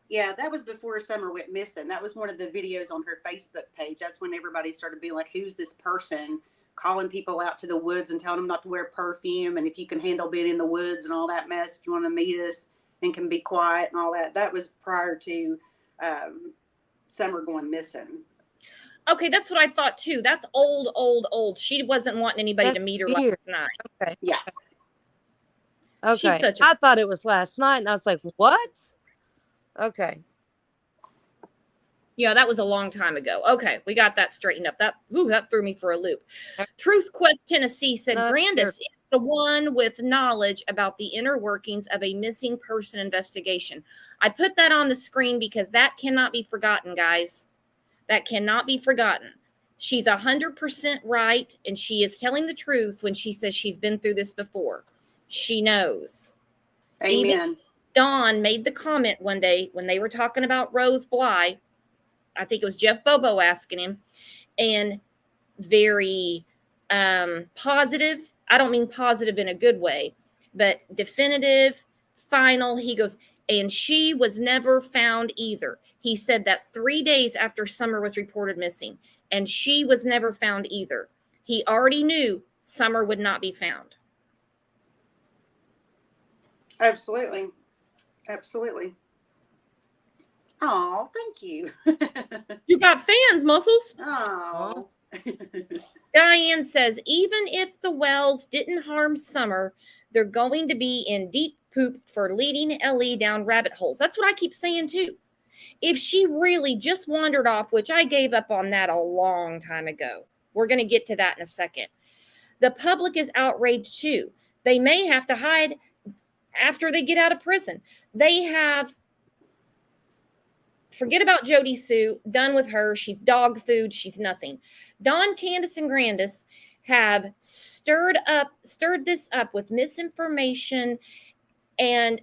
Yeah, that was before Summer went missing. That was one of the videos on her Facebook page. That's when everybody started being like, who's this person? Calling people out to the woods and telling them not to wear perfume, and if you can handle being in the woods and all that mess, if you want to meet us and can be quiet and all that. That was prior to Summer going missing. Okay, that's what I thought too. That's old. She wasn't wanting anybody to meet her last night. Okay. Yeah. Okay. I thought it was last night, and I was like, what? Okay. Yeah, that was a long time ago. Okay, we got that straightened up. That threw me for a loop. Truth Quest Tennessee said Grandus is the one with knowledge about the inner workings of a missing person investigation. I put that on the screen because that cannot be forgotten, guys. That cannot be forgotten. She's 100% right, and she is telling the truth when she says she's been through this before. She knows. Amen. Even Dawn made the comment one day when they were talking about Rose Bly. I think it was Jeff Bobo asking him, and very positive. I don't mean positive in a good way, but definitive, final. He goes, and she was never found either. He said that 3 days after Summer was reported missing, and she was never found either. He already knew Summer would not be found. Absolutely. Absolutely. Oh, thank you. You got fans, Muscles. Oh. Diane says, even if the Wells didn't harm Summer, they're going to be in deep poop for leading Ellie down rabbit holes. That's what I keep saying too. If she really just wandered off, which I gave up on that a long time ago. We're going to get to that in a second. The public is outraged too. They may have to hide after they get out of prison. They have, forget about Jody Sue, done with her. She's dog food. She's nothing. Dawn, Candace, and Grandus have stirred this up with misinformation and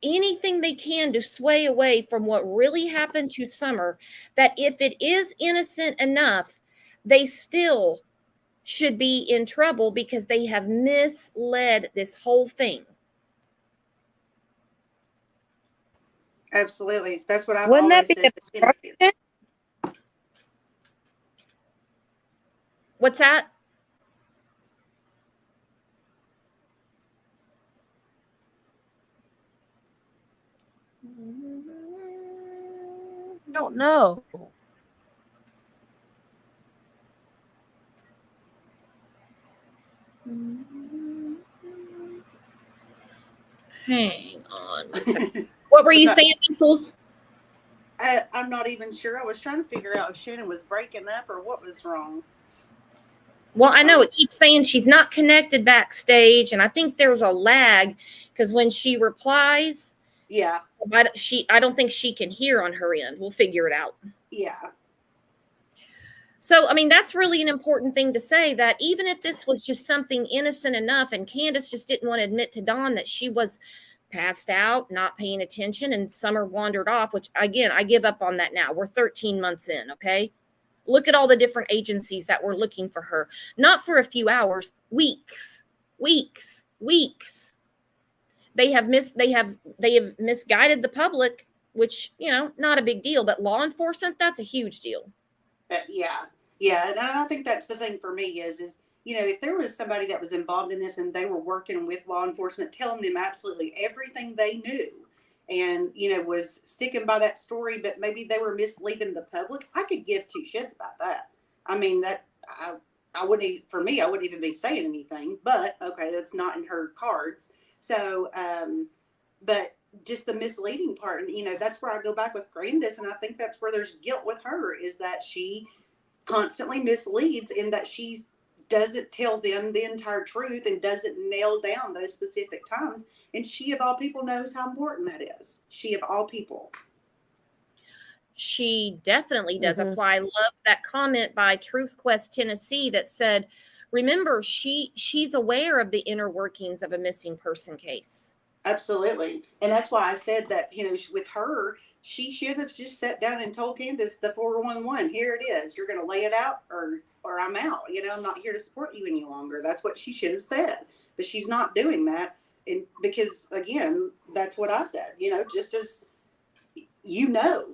anything they can to sway away from what really happened to Summer, that if it is innocent enough, they still should be in trouble because they have misled this whole thing. Absolutely. That's what I've Wouldn't that always be said. obstruction? What's that? Don't know. Hang on. What were you saying, Pencils? I'm not even sure. I was trying to figure out if Shannon was breaking up or what was wrong. Well, I know it keeps saying she's not connected backstage, and I think there's a lag because when she replies, yeah, I don't think she can hear on her end. We'll figure it out. Yeah. So, I mean, that's really an important thing to say, that even if this was just something innocent enough, and Candace just didn't want to admit to Dawn that she was passed out, not paying attention, and Summer wandered off, which again, I give up on that now. We're 13 months in, okay? Look at all the different agencies that were looking for her, not for a few hours, weeks. They have misguided the public, which, you know, not a big deal, but law enforcement, that's a huge deal. Yeah. And I think that's the thing for me is, you know, if there was somebody that was involved in this and they were working with law enforcement, telling them absolutely everything they knew and, you know, was sticking by that story, but maybe they were misleading the public, I could give two shits about that. I mean, that I wouldn't, for me, I wouldn't even be saying anything, but okay, that's not in her cards. So, but just the misleading part, and, you know, that's where I go back with Grandus, and I think that's where there's guilt with her, is that she constantly misleads in that she doesn't tell them the entire truth and doesn't nail down those specific times. And she, of all people, knows how important that is. She, of all people. She definitely does. That's why I love that comment by Truth Quest Tennessee that said, remember, she's aware of the inner workings of a missing person case. Absolutely. And that's why I said that, you know, with her, she should have just sat down and told Candace the 411, here it is. You're going to lay it out or I'm out. You know, I'm not here to support you any longer. That's what she should have said. But she's not doing that. And because, again, that's what I said, you know, just as you know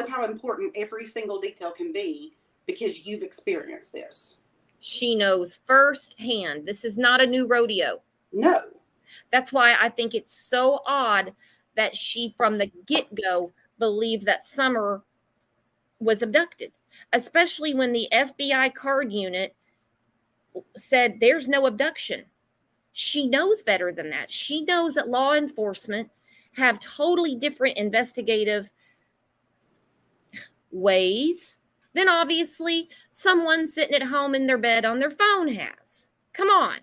how important every single detail can be because you've experienced this. She knows firsthand. This is not a new rodeo. No. That's why I think it's so odd that she, from the get-go, believed that Summer was abducted, especially when the FBI card unit said there's no abduction. She knows better than that. She knows that law enforcement have totally different investigative ways than obviously someone sitting at home in their bed on their phone has. Come on.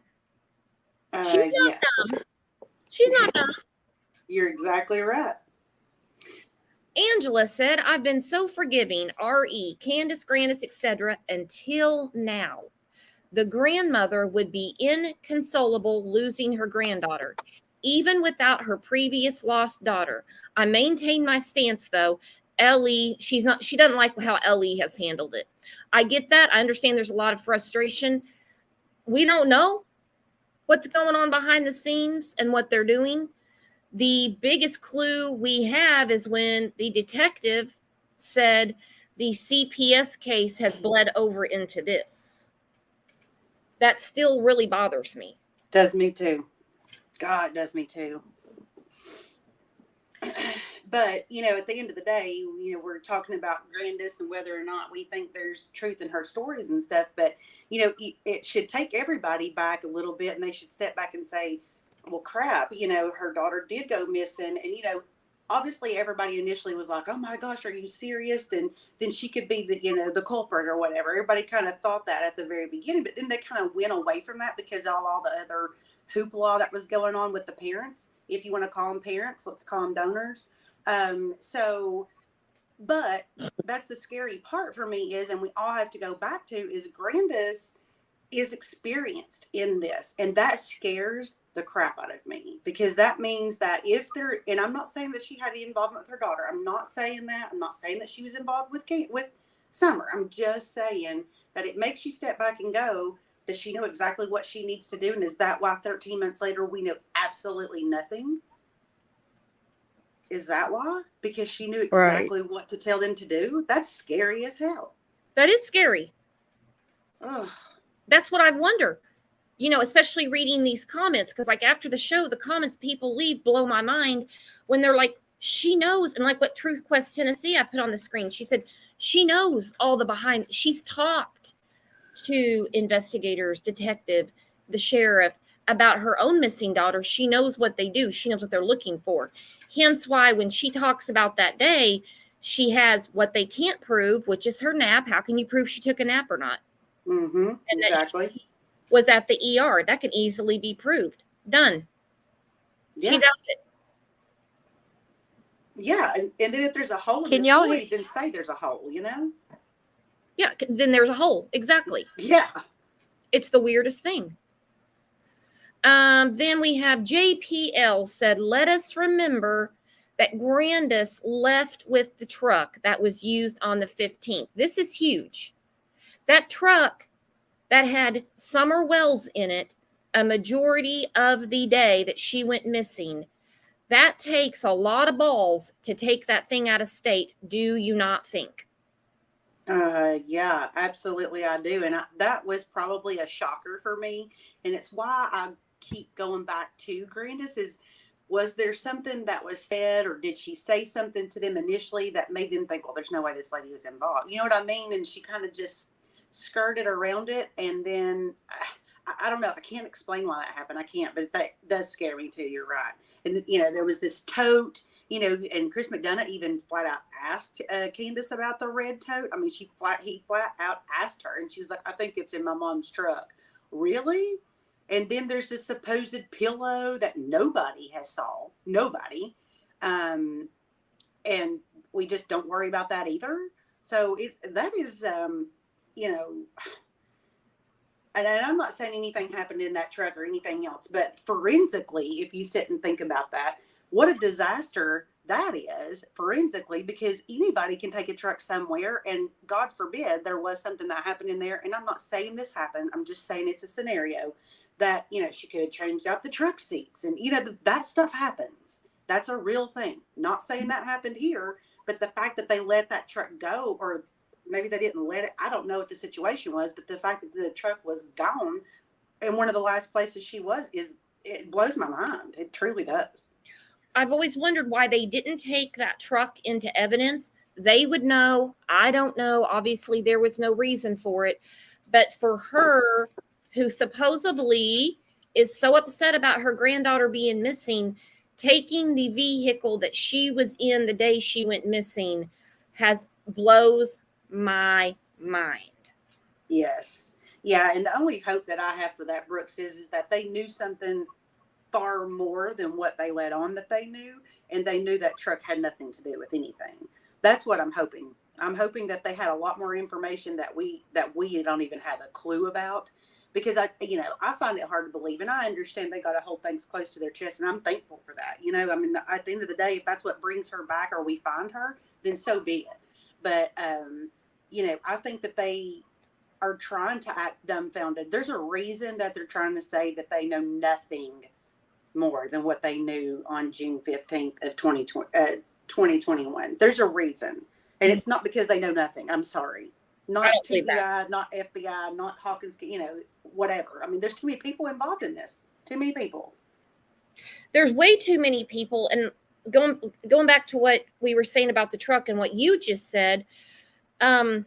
She's not Yeah, dumb. She's not dumb. you're exactly right. Angela said, I've been so forgiving, R.E., Candace, Grandus, etc., until now. The grandmother would be inconsolable losing her granddaughter, even without her previous lost daughter. I maintain my stance, though. Ellie, she doesn't like how Ellie has handled it. I get that. I understand there's a lot of frustration. We don't know what's going on behind the scenes and what they're doing. The biggest clue we have is when the detective said the CPS case has bled over into this. That still really bothers me. Does me too. God, does me too. But, at the end of the day, we're talking about Grandus and whether or not we think there's truth in her stories and stuff. But, it should take everybody back a little bit, and they should step back and say, well, crap, her daughter did go missing. And, obviously everybody initially was like, oh my gosh, are you serious? Then she could be the culprit or whatever. Everybody kind of thought that at the very beginning, but then they kind of went away from that because of all the other hoopla that was going on with the parents. If you want to call them parents, let's call them donors. But that's the scary part for me is, and we all have to go back to, is Grandus is experienced in this, and that scares the crap out of me, because that means that if there, and I'm not saying that she had any involvement with her daughter, I'm not saying that, I'm not saying that she was involved with Summer, I'm just saying that it makes you step back and go, does she know exactly what she needs to do? And is that why 13 months later we know absolutely nothing? Is that why? Because she knew exactly what to tell them to do? That's scary as hell. That is scary. Ugh. That's what I wonder, especially reading these comments, because like after the show, the comments people leave blow my mind when they're like, she knows. And like what Truth Quest Tennessee I put on the screen, she said, she knows all the behind. She's talked to investigators, detective, the sheriff about her own missing daughter. She knows what they do. She knows what they're looking for. Hence why when she talks about that day, she has what they can't prove, which is her nap. How can you prove she took a nap or not? Mm-hmm. And exactly. That she was at the ER. That can easily be proved. Done. Yeah. She's out it. Yeah. And then if there's a hole in the story, then say there's a hole, Yeah, then there's a hole. Exactly. Yeah. It's the weirdest thing. Then we have JPL said, let us remember that Grandus left with the truck that was used on the 15th. This is huge. That truck that had Summer Wells in it a majority of the day that she went missing, that takes a lot of balls to take that thing out of state. Do you not think? Yeah, absolutely. I do. And that was probably a shocker for me. And it's why I keep going back to Grandus was there something that was said, or did she say something to them initially that made them think, well, there's no way this lady was involved? You know what I mean? And she kind of just skirted around it. And then I don't know. I can't explain why that happened. I can't, but that does scare me too. You're right. And, there was this tote, and Chris McDonough even flat out asked Candace about the red tote. I mean, he flat out asked her, and she was like, I think it's in my mom's truck. Really? And then there's this supposed pillow that nobody has saw. Nobody. And we just don't worry about that either. So that is, and I'm not saying anything happened in that truck or anything else, but forensically, if you sit and think about that, what a disaster that is forensically, because anybody can take a truck somewhere, and God forbid there was something that happened in there. And I'm not saying this happened. I'm just saying it's a scenario that, she could have changed out the truck seats, and, that stuff happens. That's a real thing. Not saying that happened here, but the fact that they let that truck go, or maybe they didn't let it, I don't know what the situation was, but the fact that the truck was gone and one of the last places she was, it blows my mind. It truly does. I've always wondered why they didn't take that truck into evidence. They would know. I don't know. Obviously, there was no reason for it. But for her, who supposedly is so upset about her granddaughter being missing, taking the vehicle that she was in the day she went missing blows my mind. Yes. Yeah. And the only hope that I have for that, Brooks, is that they knew something far more than what they let on that they knew. And they knew that truck had nothing to do with anything. That's what I'm hoping. I'm hoping that they had a lot more information that we don't even have a clue about. Because I find it hard to believe, and I understand they got to hold things close to their chest, and I'm thankful for that. I mean, at the end of the day, if that's what brings her back or we find her, then so be it. But I think that they are trying to act dumbfounded. There's a reason that they're trying to say that they know nothing more than what they knew on June 15th of 2021. There's a reason. And it's not because they know nothing. I'm sorry. Not TBI, not FBI, not Hawkins, whatever. I mean, there's too many people involved in this. Too many people. There's way too many people. And going back to what we were saying about the truck and what you just said, they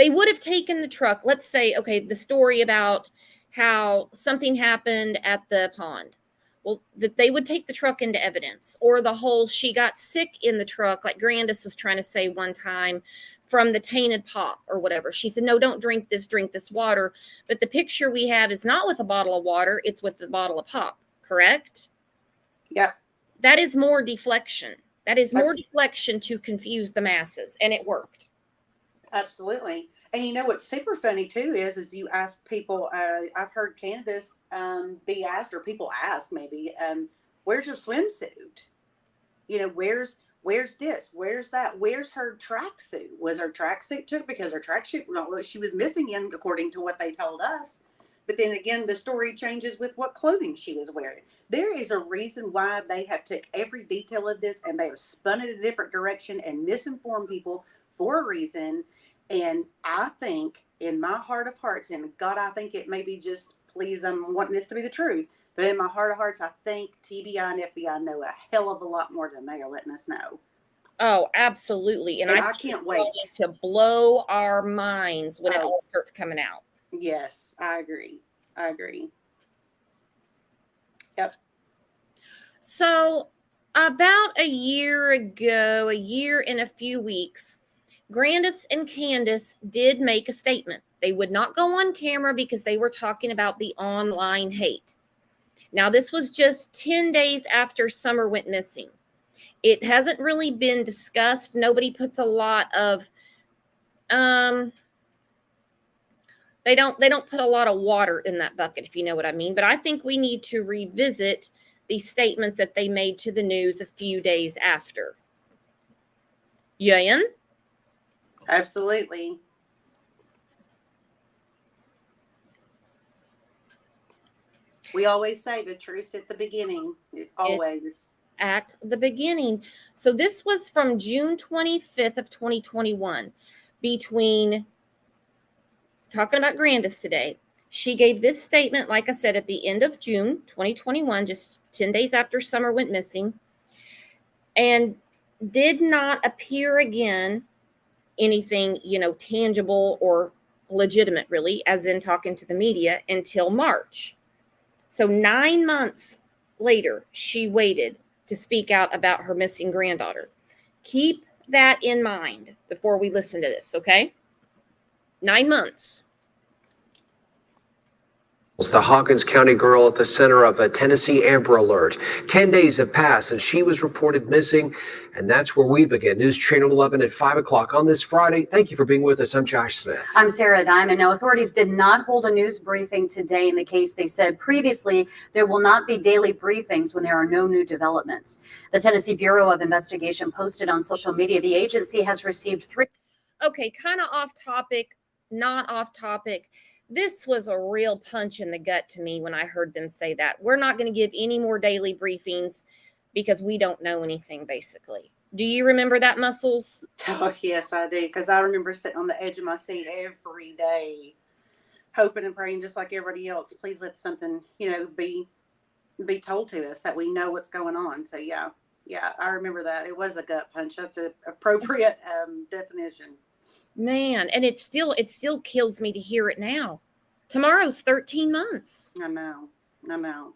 would have taken the truck. Let's say, okay, the story about how something happened at the pond. Well, that they would take the truck into evidence, or the whole she got sick in the truck, like Grandus was trying to say one time, from the tainted pop or whatever. She said, no, don't drink this water. But the picture we have is not with a bottle of water, it's with a bottle of pop, correct? Yeah. That is more deflection. That is more deflection to confuse the masses, and it worked. Absolutely. And what's super funny too is you ask people, I've heard Candace be asked, or people ask maybe, where's your swimsuit? Where's this? Where's that? Where's her tracksuit? Was her tracksuit took? Because her tracksuit, well, she was missing in, according to what they told us. But then again, the story changes with what clothing she was wearing. There is a reason why they have took every detail of this and they have spun it a different direction and misinformed people for a reason. And I think in my heart of hearts, and God, I think it may be just, please, I'm wanting this to be the truth. But in my heart of hearts, I think TBI and FBI know a hell of a lot more than they are letting us know. Oh, absolutely. And I can't wait to blow our minds when it all starts coming out. Yes, I agree. Yep. So about a year and a few weeks, Grandus and Candace did make a statement. They would not go on camera because they were talking about the online hate. Now, this was just 10 days after Summer went missing. It hasn't really been discussed. Nobody puts a lot of, they don't put a lot of water in that bucket, if you know what I mean. But I think we need to revisit the statements that they made to the news a few days after. Yan? Absolutely. We always say the truth's at the beginning. Always. At the beginning. So this was from June 25th of 2021. Talking about Grandus today. She gave this statement, like I said, at the end of June 2021, just 10 days after Summer went missing, and did not appear again anything, tangible or legitimate, really, as in talking to the media, until March. So 9 months later, she waited to speak out about her missing granddaughter. Keep that in mind before we listen to this, okay? 9 months. The Hawkins County girl at the center of a Tennessee Amber Alert. 10 days have passed since she was reported missing, and that's where we begin. News Channel 11 at 5 o'clock on this Friday. Thank you for being with us. I'm Josh Smith. I'm Sarah Diamond. Now, authorities did not hold a news briefing today in the case. They said previously there will not be daily briefings when there are no new developments. The Tennessee Bureau of Investigation posted on social media the agency has received 3. Okay, kind of off topic, not off topic. This was a real punch in the gut to me when I heard them say that. We're not going to give any more daily briefings because we don't know anything, basically. Do you remember that, Muscles? Oh, yes, I do. Because I remember sitting on the edge of my seat every day, hoping and praying just like everybody else. Please let something, be told to us that we know what's going on. So, yeah, I remember that. It was a gut punch. That's an appropriate definition. Man, and it still kills me to hear it now. Tomorrow's 13 months. I know.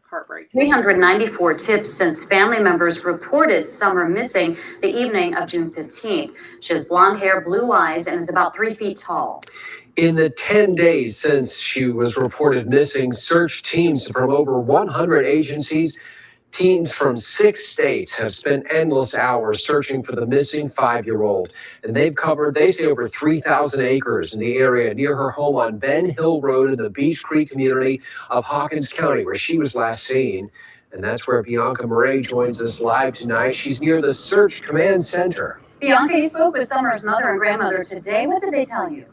Heartbreaking. 394 tips since family members reported Summer missing the evening of June 15th. She has blonde hair, blue eyes, and is about 3 feet tall. In the 10 days since she was reported missing, search teams from over 100 agencies, teams from 6 states have spent endless hours searching for the missing 5-year-old. And they've covered, they say, over 3,000 acres in the area near her home on Ben Hill Road in the Beach Creek community of Hawkins County, where she was last seen. And that's where Bianca Murray joins us live tonight. She's near the Search Command Center. Bianca, you spoke with Summer's mother and grandmother today. What did they tell you?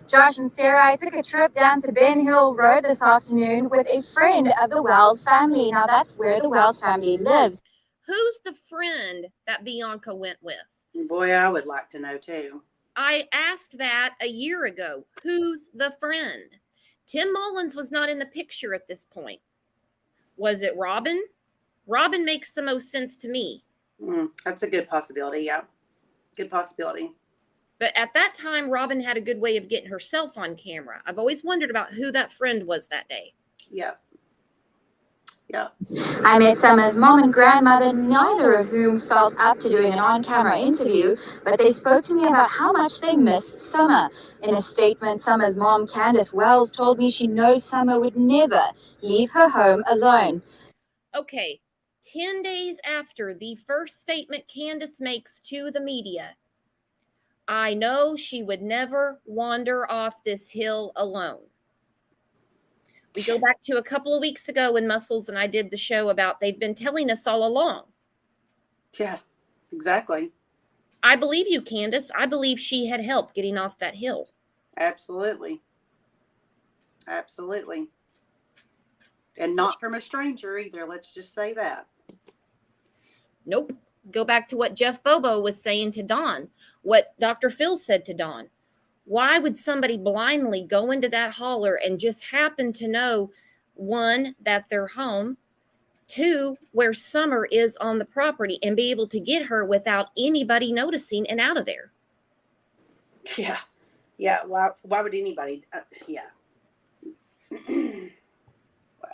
Josh and Sarah, I took a trip down to Ben Hill Road this afternoon with a friend of the Wells family. Now, that's where the Wells family lives. Who's the friend that Bianca went with? Boy, I would like to know too. I asked that a year ago. Who's the friend? Tim Mullins was not in the picture at this point. Was it Robin? Robin makes the most sense to me. That's a good possibility, yeah. Good possibility. But at that time, Robin had a good way of getting herself on camera. I've always wondered about who that friend was that day. Yep. I met Summer's mom and grandmother, neither of whom felt up to doing an on-camera interview, but they spoke to me about how much they missed Summer. In a statement, Summer's mom, Candace Wells, told me she knows Summer would never leave her home alone. Okay, 10 days after the first statement Candace makes to the media, I know she would never wander off this hill alone. We go back to a couple of weeks ago when Muscles and I did the show about they've been telling us all along. Yeah, exactly. I believe you, Candace. I believe she had help getting off that hill. Absolutely. And not from a stranger either. Let's just say that. Nope. Go back to what Jeff Bobo was saying to Dawn, what Dr. Phil said to Dawn. Why would somebody blindly go into that holler and just happen to know, one, that they're home, two, where Summer is on the property and be able to get her without anybody noticing and out of there? Yeah. Why would anybody? Yeah.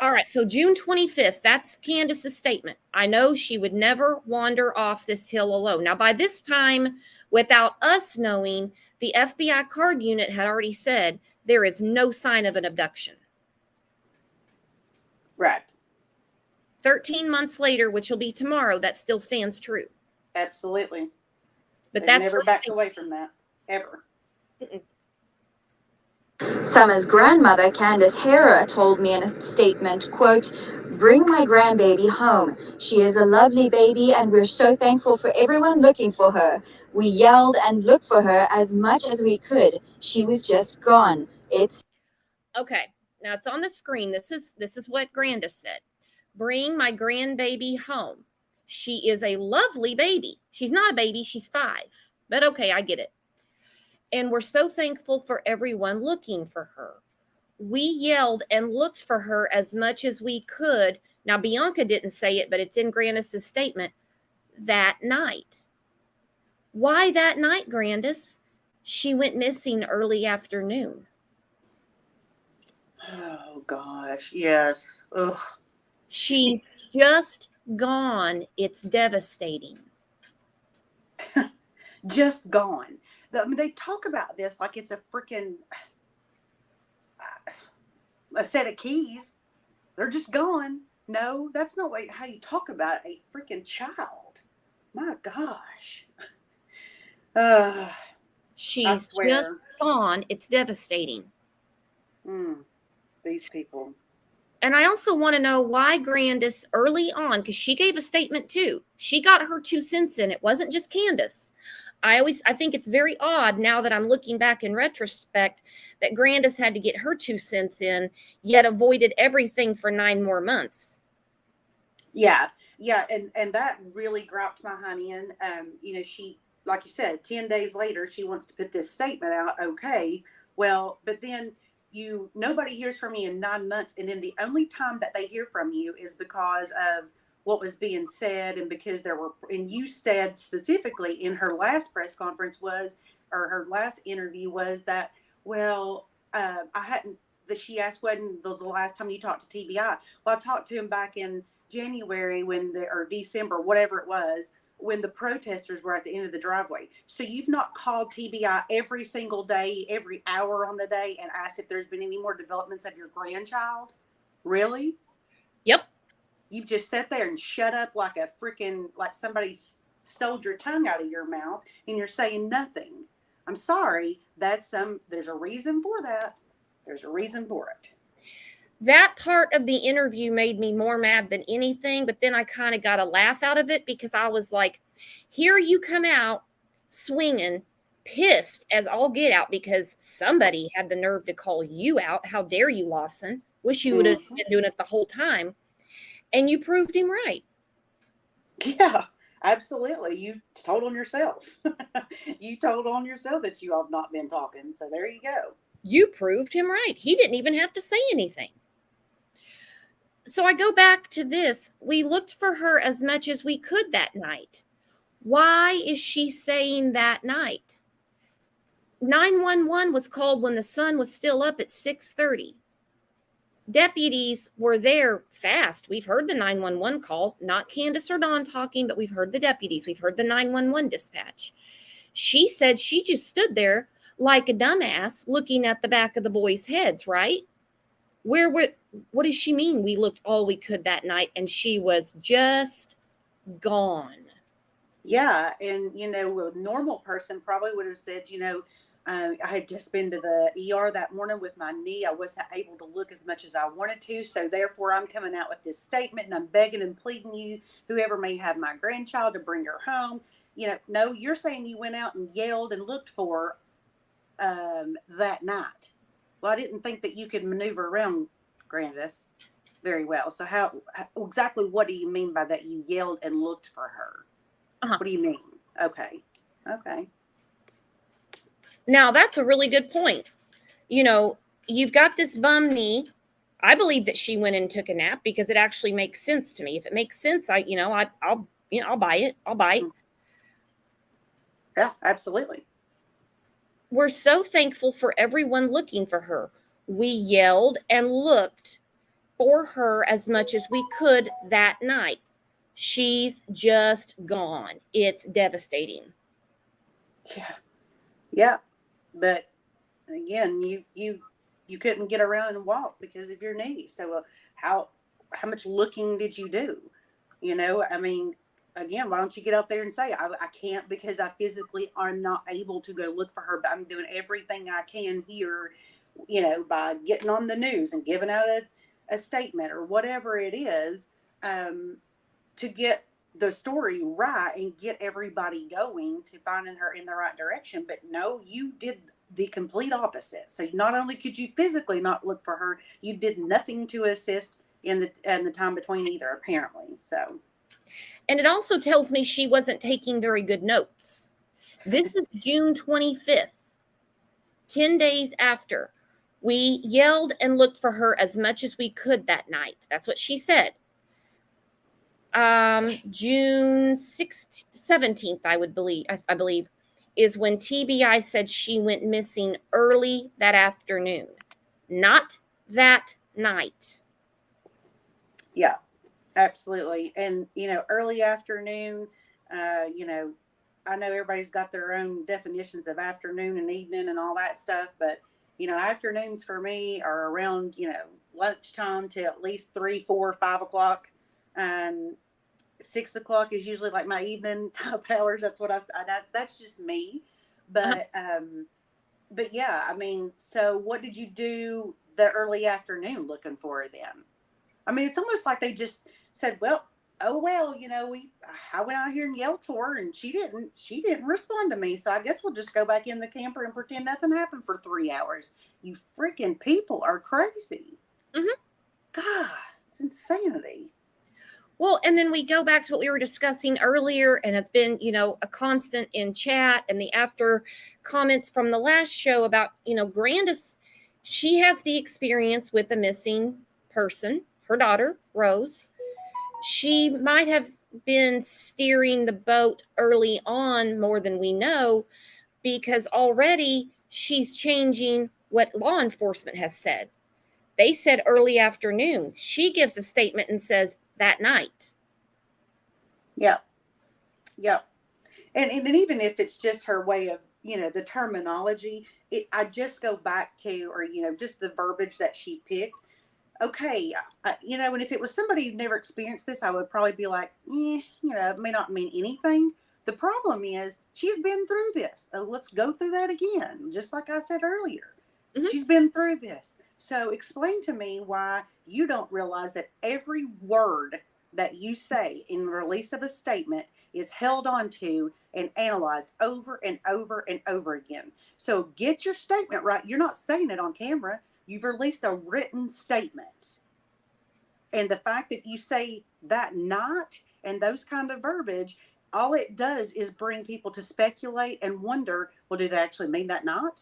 All right. So June 25th, that's Candace's statement. I know she would never wander off this hill alone. Now, by this time, without us knowing, the FBI card unit had already said there is no sign of an abduction. Right. 13 months later, which will be tomorrow, that still stands true. Absolutely. But They've that's never her backed statement. away from that, ever. Summer's grandmother, Candace Hera, told me in a statement, quote, "Bring my grandbaby home. She is a lovely baby and we're so thankful for everyone looking for her. We yelled and looked for her as much as we could. She was just gone. It's..." Okay. Now it's on the screen. This is what Grandus said. Bring my grandbaby home. She is a lovely baby. She's not a baby. She's 5. But okay, I get it. And we're so thankful for everyone looking for her. We yelled and looked for her as much as we could. Now, Bianca didn't say it, but it's in Grandis' statement, that night. Why that night, Grandis? She went missing early afternoon. Oh, gosh. Yes. Ugh. She's just gone. It's devastating. Just gone. I mean, they talk about this like it's a freaking a set of keys. They're just gone. No, that's not how you talk about a freaking child. My gosh. She's just gone. It's devastating. These people. And I also want to know why Grandis early on, because she gave a statement too. She got her 2 cents in. It wasn't just Candace. I think it's very odd now that I'm looking back in retrospect that Grandis had to get her 2 cents in, yet avoided everything for 9 more months. Yeah. And that really dropped my honey in. She, like you said, 10 days later, she wants to put this statement out. Okay. Well, but then nobody hears from you in 9 months. And then the only time that they hear from you is because of what was being said. And because and you said specifically in her last press conference was or her last interview was that, well, I hadn't, that she asked when was the last time you talked to TBI. Well, I talked to him back in January or December, whatever it was, when the protesters were at the end of the driveway. So you've not called TBI every single day, every hour on the day, and asked if there's been any more developments of your grandchild? Really? Yep. You've just sat there and shut up like a freaking, like somebody stole your tongue out of your mouth, and you're saying nothing. I'm sorry. There's a reason for that. There's a reason for it. That part of the interview made me more mad than anything, but then I kind of got a laugh out of it because I was like, here you come out swinging, pissed as all get out because somebody had the nerve to call you out. How dare you, Lawson? Wish you would have been doing it the whole time. And you proved him right. Yeah, absolutely. You told on yourself. You told on yourself that you have not been talking. So there you go. You proved him right. He didn't even have to say anything. So I go back to this. We looked for her as much as we could that night. Why is she saying that night? 911 was called when the sun was still up at 6:30. Deputies were there fast. We've heard the 911 call, not Candace or Dawn talking, but we've heard the deputies. We've heard the 911 dispatch. She said she just stood there like a dumbass looking at the back of the boys' heads, right? What does she mean? We looked all we could that night and she was just gone. Yeah. And, a normal person probably would have said, I had just been to the ER that morning with my knee. I wasn't able to look as much as I wanted to. So therefore, I'm coming out with this statement and I'm begging and pleading you, whoever may have my grandchild, to bring her home. No, you're saying you went out and yelled and looked for that night. Well, I didn't think that you could maneuver around Grandus very well. So how exactly what do you mean by that? You yelled and looked for her? Uh-huh. What do you mean? Okay. Now, that's a really good point. You've got this bum knee. I believe that she went and took a nap because it actually makes sense to me. If it makes sense, I'll buy it. I'll buy it. Yeah, absolutely. We're so thankful for everyone looking for her. We yelled and looked for her as much as we could that night. She's just gone. It's devastating. Yeah. But again, you couldn't get around and walk because of your knee. So how much looking did you do? I mean, again, why don't you get out there and say, I can't because I physically am not able to go look for her, but I'm doing everything I can here, by getting on the news and giving out a statement or whatever it is, to get the story right and get everybody going to finding her in the right direction. But no, you did the complete opposite. So not only could you physically not look for her, you did nothing to assist in the time between either, apparently. So. And it also tells me she wasn't taking very good notes. This is June 25th, 10 days after. We yelled and looked for her as much as we could that night. That's what she said. June 17th, I believe, is when TBI said she went missing early that afternoon, not that night. Yeah, absolutely. And, early afternoon, I know everybody's got their own definitions of afternoon and evening and all that stuff, but, afternoons for me are around, lunchtime to at least 3, 4, 5 o'clock. 6 o'clock is usually like my evening type hours. That's what that's just me. But yeah, I mean, so what did you do the early afternoon looking for her then? I mean, it's almost like they just said, well, I went out here and yelled for her and she didn't respond to me. So I guess we'll just go back in the camper and pretend nothing happened for 3 hours. You freaking people are crazy. Mm-hmm. God, it's insanity. Well, and then we go back to what we were discussing earlier, and it's been, a constant in chat and the after comments from the last show about, Grandus. She has the experience with a missing person, her daughter, Rose. She might have been steering the boat early on more than we know, because already she's changing what law enforcement has said. They said early afternoon. She gives a statement and says that night. Yeah. Yeah. And even if it's just her way of, the terminology, I just go back to, or, just the verbiage that she picked. Okay. And if it was somebody who never experienced this, I would probably be like, it may not mean anything. The problem is she's been through this. Let's go through that again. Just like I said earlier, she's been through this. So explain to me why you don't realize that every word that you say in the release of a statement is held onto and analyzed over and over and over again. So get your statement right. You're not saying it on camera. You've released a written statement. And the fact that you say that not and those kind of verbiage, all it does is bring people to speculate and wonder, well, do they actually mean that not?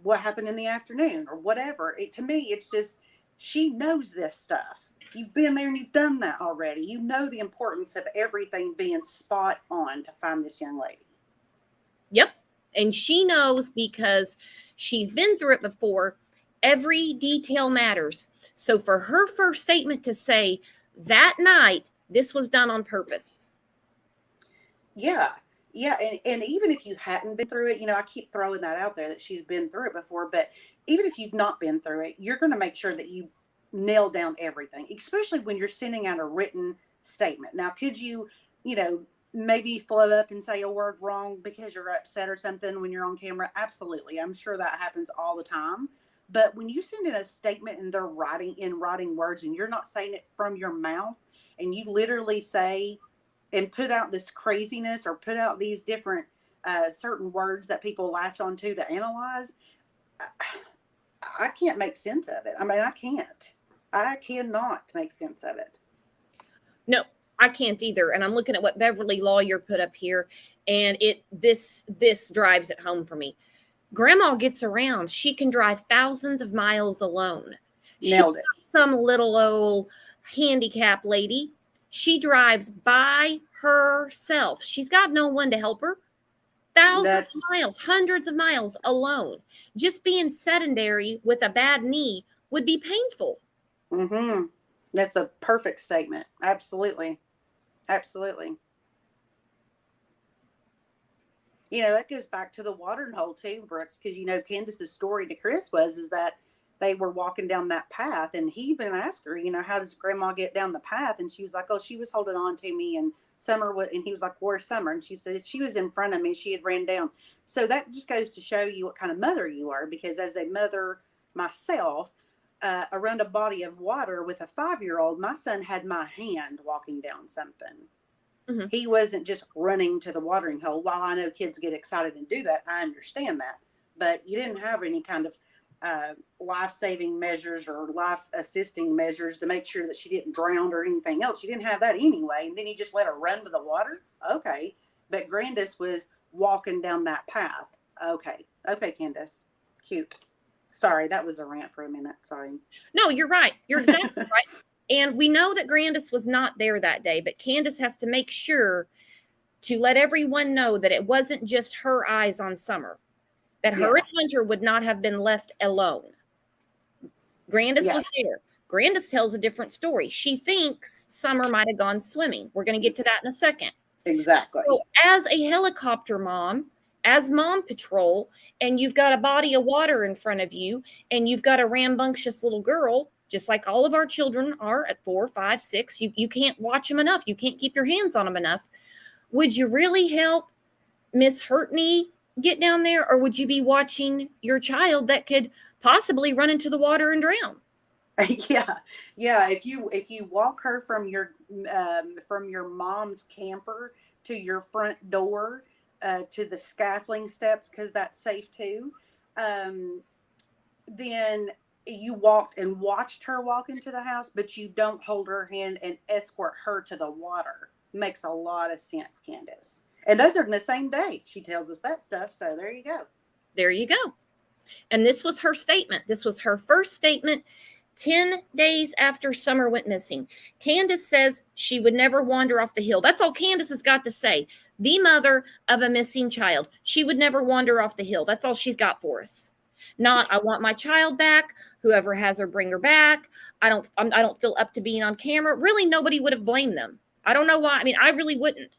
What happened in the afternoon or whatever. To me, it's just, she knows this stuff. You've been there and you've done that already. You know the importance of everything being spot on to find this young lady. Yep. And she knows because she's been through it before. Every detail matters. So for her first statement to say that night, this was done on purpose. Yeah. Yeah. And even if you hadn't been through it, I keep throwing that out there that she's been through it before. But even if you've not been through it, you're going to make sure that you nail down everything, especially when you're sending out a written statement. Now, could you, maybe float up and say a word wrong because you're upset or something when you're on camera? Absolutely. I'm sure that happens all the time. But when you send in a statement and they're writing words and you're not saying it from your mouth, and you literally say and put out this craziness or put out these different certain words that people latch onto to analyze, I can't make sense of it. I mean, I can't. I cannot make sense of it. No, I can't either. And I'm looking at what Beverly Lawyer put up here, and this drives it home for me. Grandma gets around. She can drive thousands of miles alone. Nailed it. She's not some little old handicapped lady. She drives by herself. She's got no one to help her. Thousands of miles, hundreds of miles alone. Just being sedentary with a bad knee would be painful. Mm-hmm. That's a perfect statement. Absolutely. Absolutely. That goes back to the watering hole too, Brooks, because, Candace's story to Chris is that they were walking down that path, and he even asked her, how does Grandma get down the path? And she was like, oh, she was holding on to me, and and he was like, where's Summer? And she said, she was in front of me. She had ran down. So that just goes to show you what kind of mother you are, because as a mother myself, around a body of water with a 5-year-old, my son had my hand walking down something. Mm-hmm. He wasn't just running to the watering hole. While I know kids get excited and do that, I understand that. But you didn't have any kind of life-saving measures or life-assisting measures to make sure that she didn't drown or anything else. You didn't have that anyway. And then you just let her run to the water? Okay. But Grandus was walking down that path. Okay. Okay, Candace. Cute. Sorry, that was a rant for a minute. Sorry. No, you're right. You're exactly right. And we know that Grandus was not there that day, but Candace has to make sure to let everyone know that it wasn't just her eyes on Summer, that her and Hunter would not have been left alone. Grandus was there. Grandus tells a different story. She thinks Summer might have gone swimming. We're going to get to that in a second. Exactly. So as a helicopter mom, as mom patrol, and you've got a body of water in front of you, and you've got a rambunctious little girl, just like all of our children are at 4, 5, 6, you can't watch them enough. You can't keep your hands on them enough. Would you really help Miss Hurtney get down there, or would you be watching your child that could possibly run into the water and drown? Yeah. If you walk her from your mom's camper to your front door, to the scaffolding steps, because that's safe too, then you walked and watched her walk into the house, but you don't hold her hand and escort her to the water. Makes a lot of sense, Candace. And those are in the same day. She tells us that stuff. So there you go. There you go. And this was her statement. This was her first statement 10 days after Summer went missing. Candace says she would never wander off the hill. That's all Candace has got to say. the mother of a missing child. She would never wander off the hill. That's all she's got for us. Not, I want my child back. Whoever has her, bring her back. I don't feel up to being on camera. Really, nobody would have blamed them. I don't know why. I mean, I really wouldn't.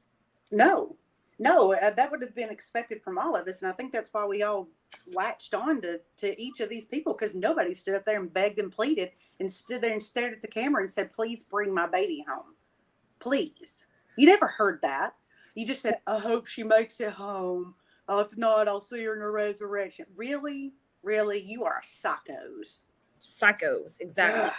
No, that would have been expected from all of us. And I think that's why we all latched on to each of these people, because nobody stood up there and begged and pleaded and stood there and stared at the camera and said, please bring my baby home. Please. You never heard that. You just said, I hope she makes it home. If not, I'll see her in the resurrection. Really? Really? You are psychos. Psychos, exactly.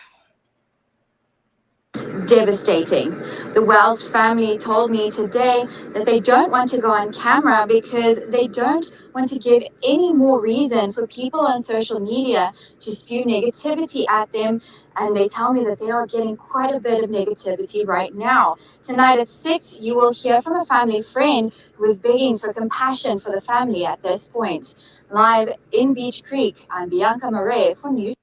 Devastating. The Wells family told me today that they don't want to go on camera because they don't want to give any more reason for people on social media to spew negativity at them, and they tell me that they are getting quite a bit of negativity right now. Tonight at 6, you will hear from a family friend who is begging for compassion for the family at this point. Live in Beach Creek, I'm Bianca Murray for News.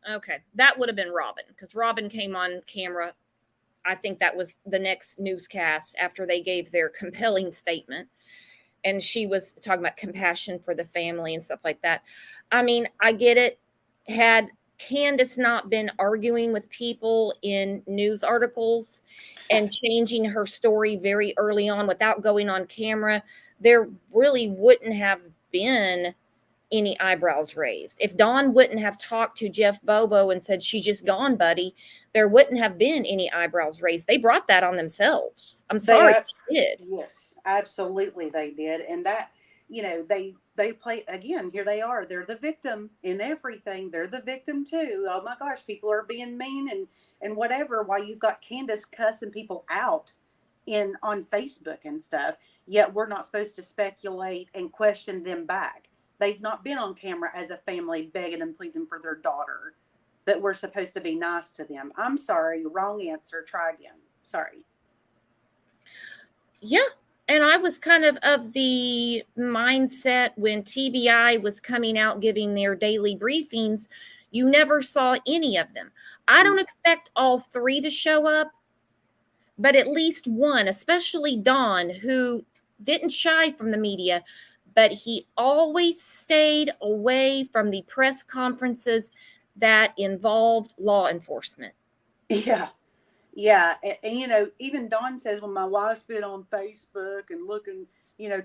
Okay, that would have been Robin, because Robin came on camera. I think that was the next newscast after they gave their compelling statement. And she was talking about compassion for the family and stuff like that. I mean, I get it. Had Candace not been arguing with people in news articles and changing her story very early on without going on camera, there really wouldn't have been any eyebrows raised. If Dawn wouldn't have talked to Jeff Bobo and said, she's just gone, buddy, there wouldn't have been any eyebrows raised. They brought that on themselves. I'm sorry they did. Yes, absolutely they did. And that, they play, again, here they are. They're the victim in everything. They're the victim too. Oh my gosh, people are being mean and whatever, while you've got Candace cussing people out on Facebook and stuff, yet we're not supposed to speculate and question them back. They've not been on camera as a family begging and pleading for their daughter, but we're supposed to be nice to them. I'm sorry. Wrong answer. Try again. Sorry. Yeah. And I was kind of the mindset when TBI was coming out giving their daily briefings, you never saw any of them. I don't expect all 3 to show up, but at least one, especially Don, who didn't shy from the media, but he always stayed away from the press conferences that involved law enforcement. Yeah. Yeah. And even Dawn says, when my wife's been on Facebook and looking,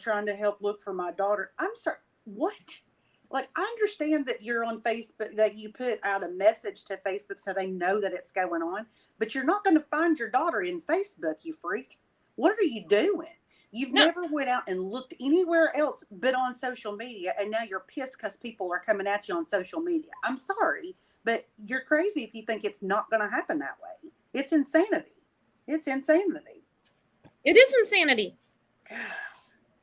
trying to help look for my daughter. I'm sorry. What? Like, I understand that you're on Facebook, that you put out a message to Facebook so they know that it's going on, but you're not going to find your daughter in Facebook, you freak. What are you doing? You've never went out and looked anywhere else but on social media, and now you're pissed because people are coming at you on social media. I'm sorry, but you're crazy if you think it's not going to happen that way. It's insanity. It's insanity. It is insanity.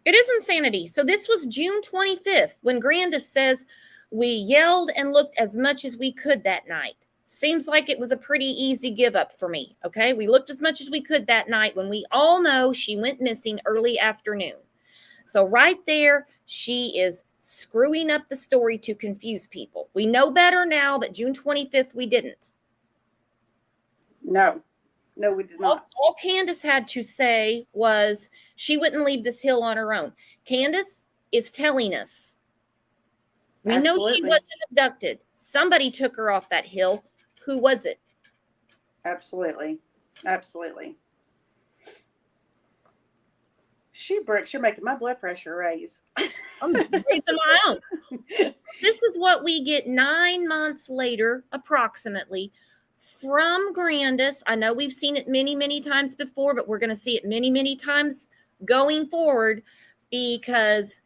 It is insanity. So this was June 25th when Grandus says, we yelled and looked as much as we could that night. Seems like it was a pretty easy give up for me. Okay. We looked as much as we could that night when we all know she went missing early afternoon. So right there, she is screwing up the story to confuse people. We know better now, but June 25th, we didn't. No, we did not. All Candace had to say was she wouldn't leave this hill on her own. Candace is telling us. We know she wasn't abducted. Somebody took her off that hill. Who was it? Absolutely. You're making my blood pressure raise. I'm raising my own. This is what we get 9 months later, approximately, from Grandus. I know we've seen it many, many times before, but we're going to see it many, many times going forward, because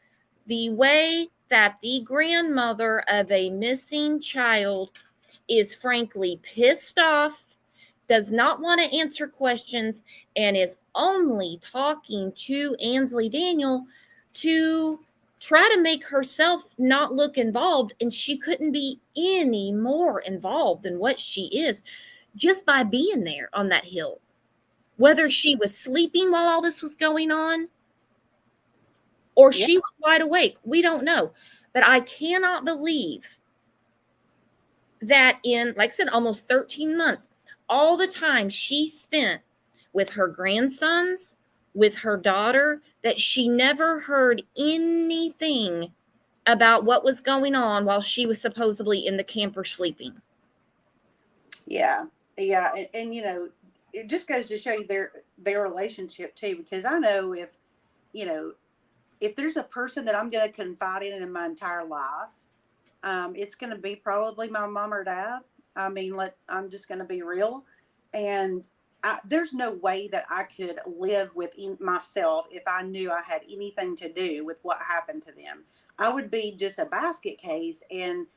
the way that the grandmother of a missing child is frankly pissed off, does not want to answer questions, and is only talking to Ansley Daniel to try to make herself not look involved. And she couldn't be any more involved than what she is just by being there on that hill. Whether she was sleeping while all this was going on or she was wide awake, we don't know. But I cannot believe that in, like I said, almost 13 months, all the time she spent with her grandsons, with her daughter that she never heard anything about what was going on while she was supposedly in the camper sleeping. Yeah. And you know, it just goes to show you their relationship too, because I know if there's a person that I'm going to confide in my entire life, it's going to be probably my mom or dad. I mean, I'm just going to be real. And there's no way that I could live within myself if I knew I had anything to do with what happened to them. I would be just a basket case. And,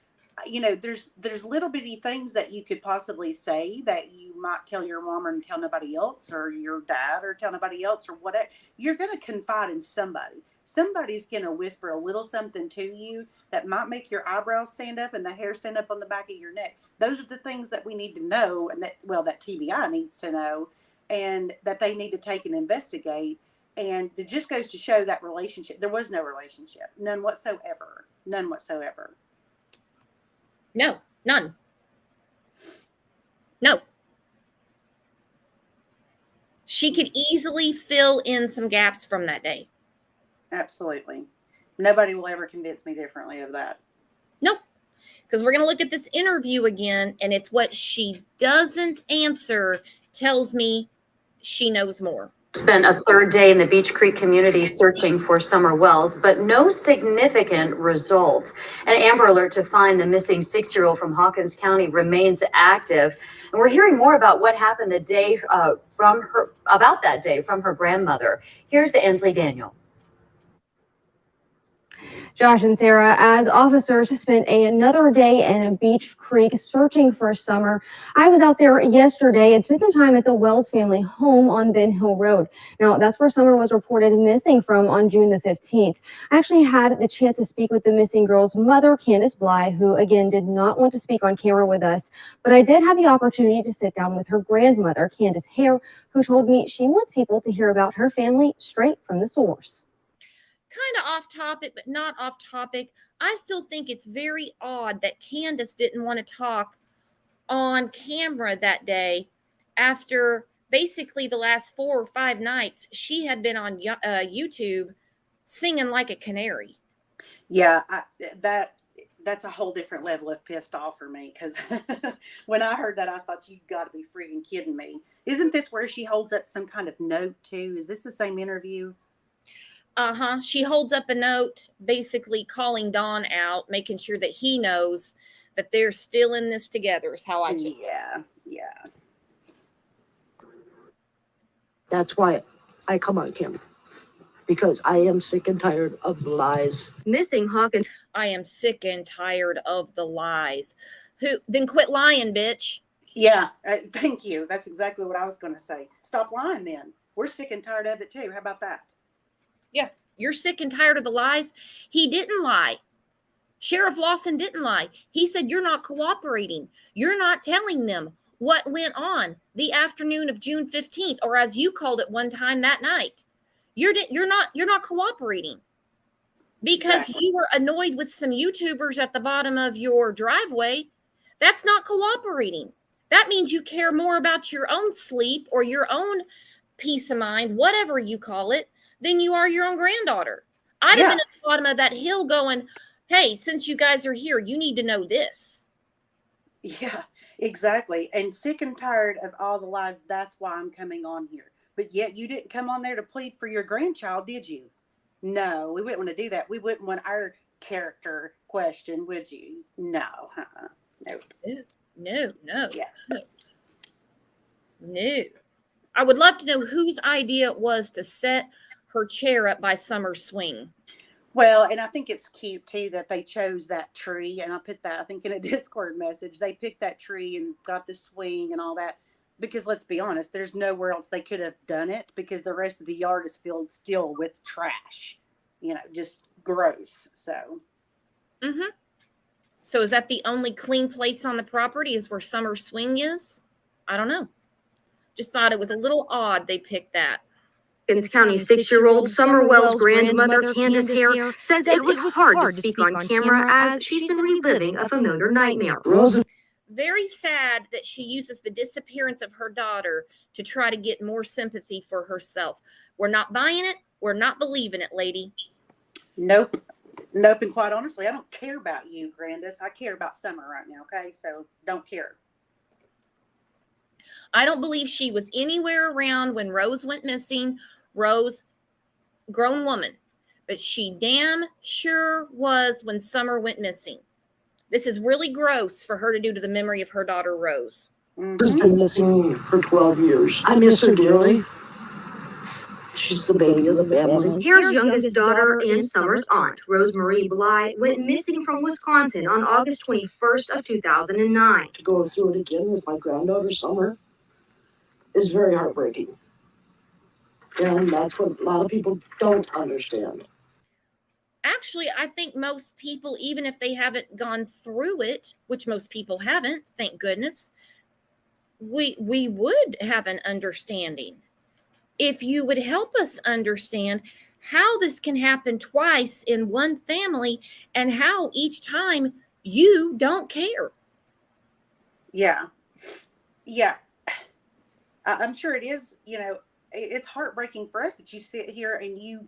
there's little bitty things that you could possibly say that you might tell your mom and tell nobody else, or your dad or tell nobody else, or whatever. You're going to confide in somebody. Somebody's going to whisper a little something to you that might make your eyebrows stand up and the hair stand up on the back of your neck. Those are the things that we need to know, and that TBI needs to know, and that they need to take and investigate. And it just goes to show that relationship. There was no relationship. None whatsoever. None whatsoever. No, none. No. She could easily fill in some gaps from that day. Absolutely. Nobody will ever convince me differently of that. Nope. Because we're going to look at this interview again, and it's what she doesn't answer tells me she knows more. Spent a third day in the Beach Creek community searching for Summer Wells, but no significant results. An Amber Alert to find the missing 6-year-old from Hawkins County remains active. And we're hearing more about what happened that day from her grandmother. Here's Ansley Daniel. Josh and Sarah, as officers spent another day in Beach Creek searching for Summer, I was out there yesterday and spent some time at the Wells family home on Ben Hill Road. Now, that's where Summer was reported missing from on June the 15th. I actually had the chance to speak with the missing girl's mother, Candace Bly, who again did not want to speak on camera with us, but I did have the opportunity to sit down with her grandmother, Candace Hare, who told me she wants people to hear about her family straight from the source. Kind of off topic, but not off topic. I still think it's very odd that Candace didn't want to talk on camera that day after basically the last 4 or 5 nights she had been on YouTube singing like a canary. Yeah, that's a whole different level of pissed off for me, because when I heard that, I thought, you got to be freaking kidding me. Isn't this where she holds up some kind of note too? Is this the same interview? She holds up a note basically calling Don out, making sure that he knows that they're still in this together, is how I take it. Yeah. That's why I come on camera, because I am sick and tired of the lies. Missing Hawkins. I am sick and tired of the lies. Then quit lying, bitch. Yeah, thank you. That's exactly what I was going to say. Stop lying then. We're sick and tired of it too. How about that? Yeah, you're sick and tired of the lies. He didn't lie. Sheriff Lawson didn't lie. He said you're not cooperating. You're not telling them what went on the afternoon of June 15th, or as you called it one time, that night. You're not cooperating because you were annoyed with some YouTubers at the bottom of your driveway. That's not cooperating. That means you care more about your own sleep or your own peace of mind, whatever you call it, than you are your own granddaughter. I'd have been at the bottom of that hill going, hey, since you guys are here, you need to know this. Yeah, exactly. And sick and tired of all the lies. That's why I'm coming on here. But yet you didn't come on there to plead for your grandchild, did you? No, we wouldn't want to do that. We wouldn't want our character questioned, would you? No. Nope. No. Yeah. No. I would love to know whose idea it was to set her chair up by Summer's swing. Well, and I think it's cute too that they chose that tree, and I put that, I think, in a Discord message. They picked that tree and got the swing and all that, because let's be honest, there's nowhere else they could have done it, because the rest of the yard is filled still with trash, just gross. So So is that the only clean place on the property, is where Summer's swing is? I don't know. Just thought it was a little odd they picked that. Hawkins County 6-year-old Summer Wells' grandmother, Candace Hare, says it was hard to speak on camera as she's been reliving a familiar nightmare. very sad that she uses the disappearance of her daughter to try to get more sympathy for herself. We're not buying it. We're not believing it, lady. Nope. Nope. And quite honestly, I don't care about you, Grandus. I care about Summer right now. Okay. So don't care. I don't believe she was anywhere around when Rose went missing. Rose, grown woman, but she damn sure was when Summer went missing. This is really gross for her to do to the memory of her daughter, Rose. She's been missing for 12 years. I miss her dearly. She's the baby of the family. Hare's youngest daughter and Summer's aunt, Rosemarie Bly, went missing from Wisconsin on August 21st of 2009. To go through it again with my granddaughter, Summer, is very heartbreaking. And that's what a lot of people don't understand. Actually, I think most people, even if they haven't gone through it, which most people haven't, thank goodness, we would have an understanding. If you would help us understand how this can happen twice in one family and how each time you don't care. Yeah. Yeah. I'm sure it is, it's heartbreaking for us that you sit here and you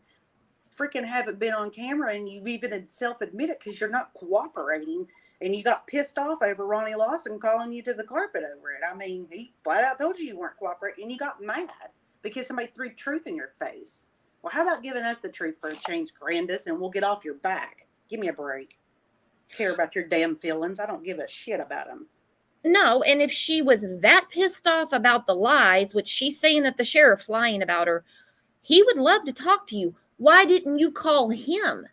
freaking haven't been on camera and you've even self-admitted because you're not cooperating and you got pissed off over Ronnie Lawson calling you to the carpet over it. I mean, he flat out told you weren't cooperating and you got mad because somebody threw truth in your face. Well, how about giving us the truth for a change, Grandus, and we'll get off your back. Give me a break. Care about your damn feelings. I don't give a shit about them. No, and if she was that pissed off about the lies, which she's saying that the sheriff's lying about her, he would love to talk to you. Why didn't you call him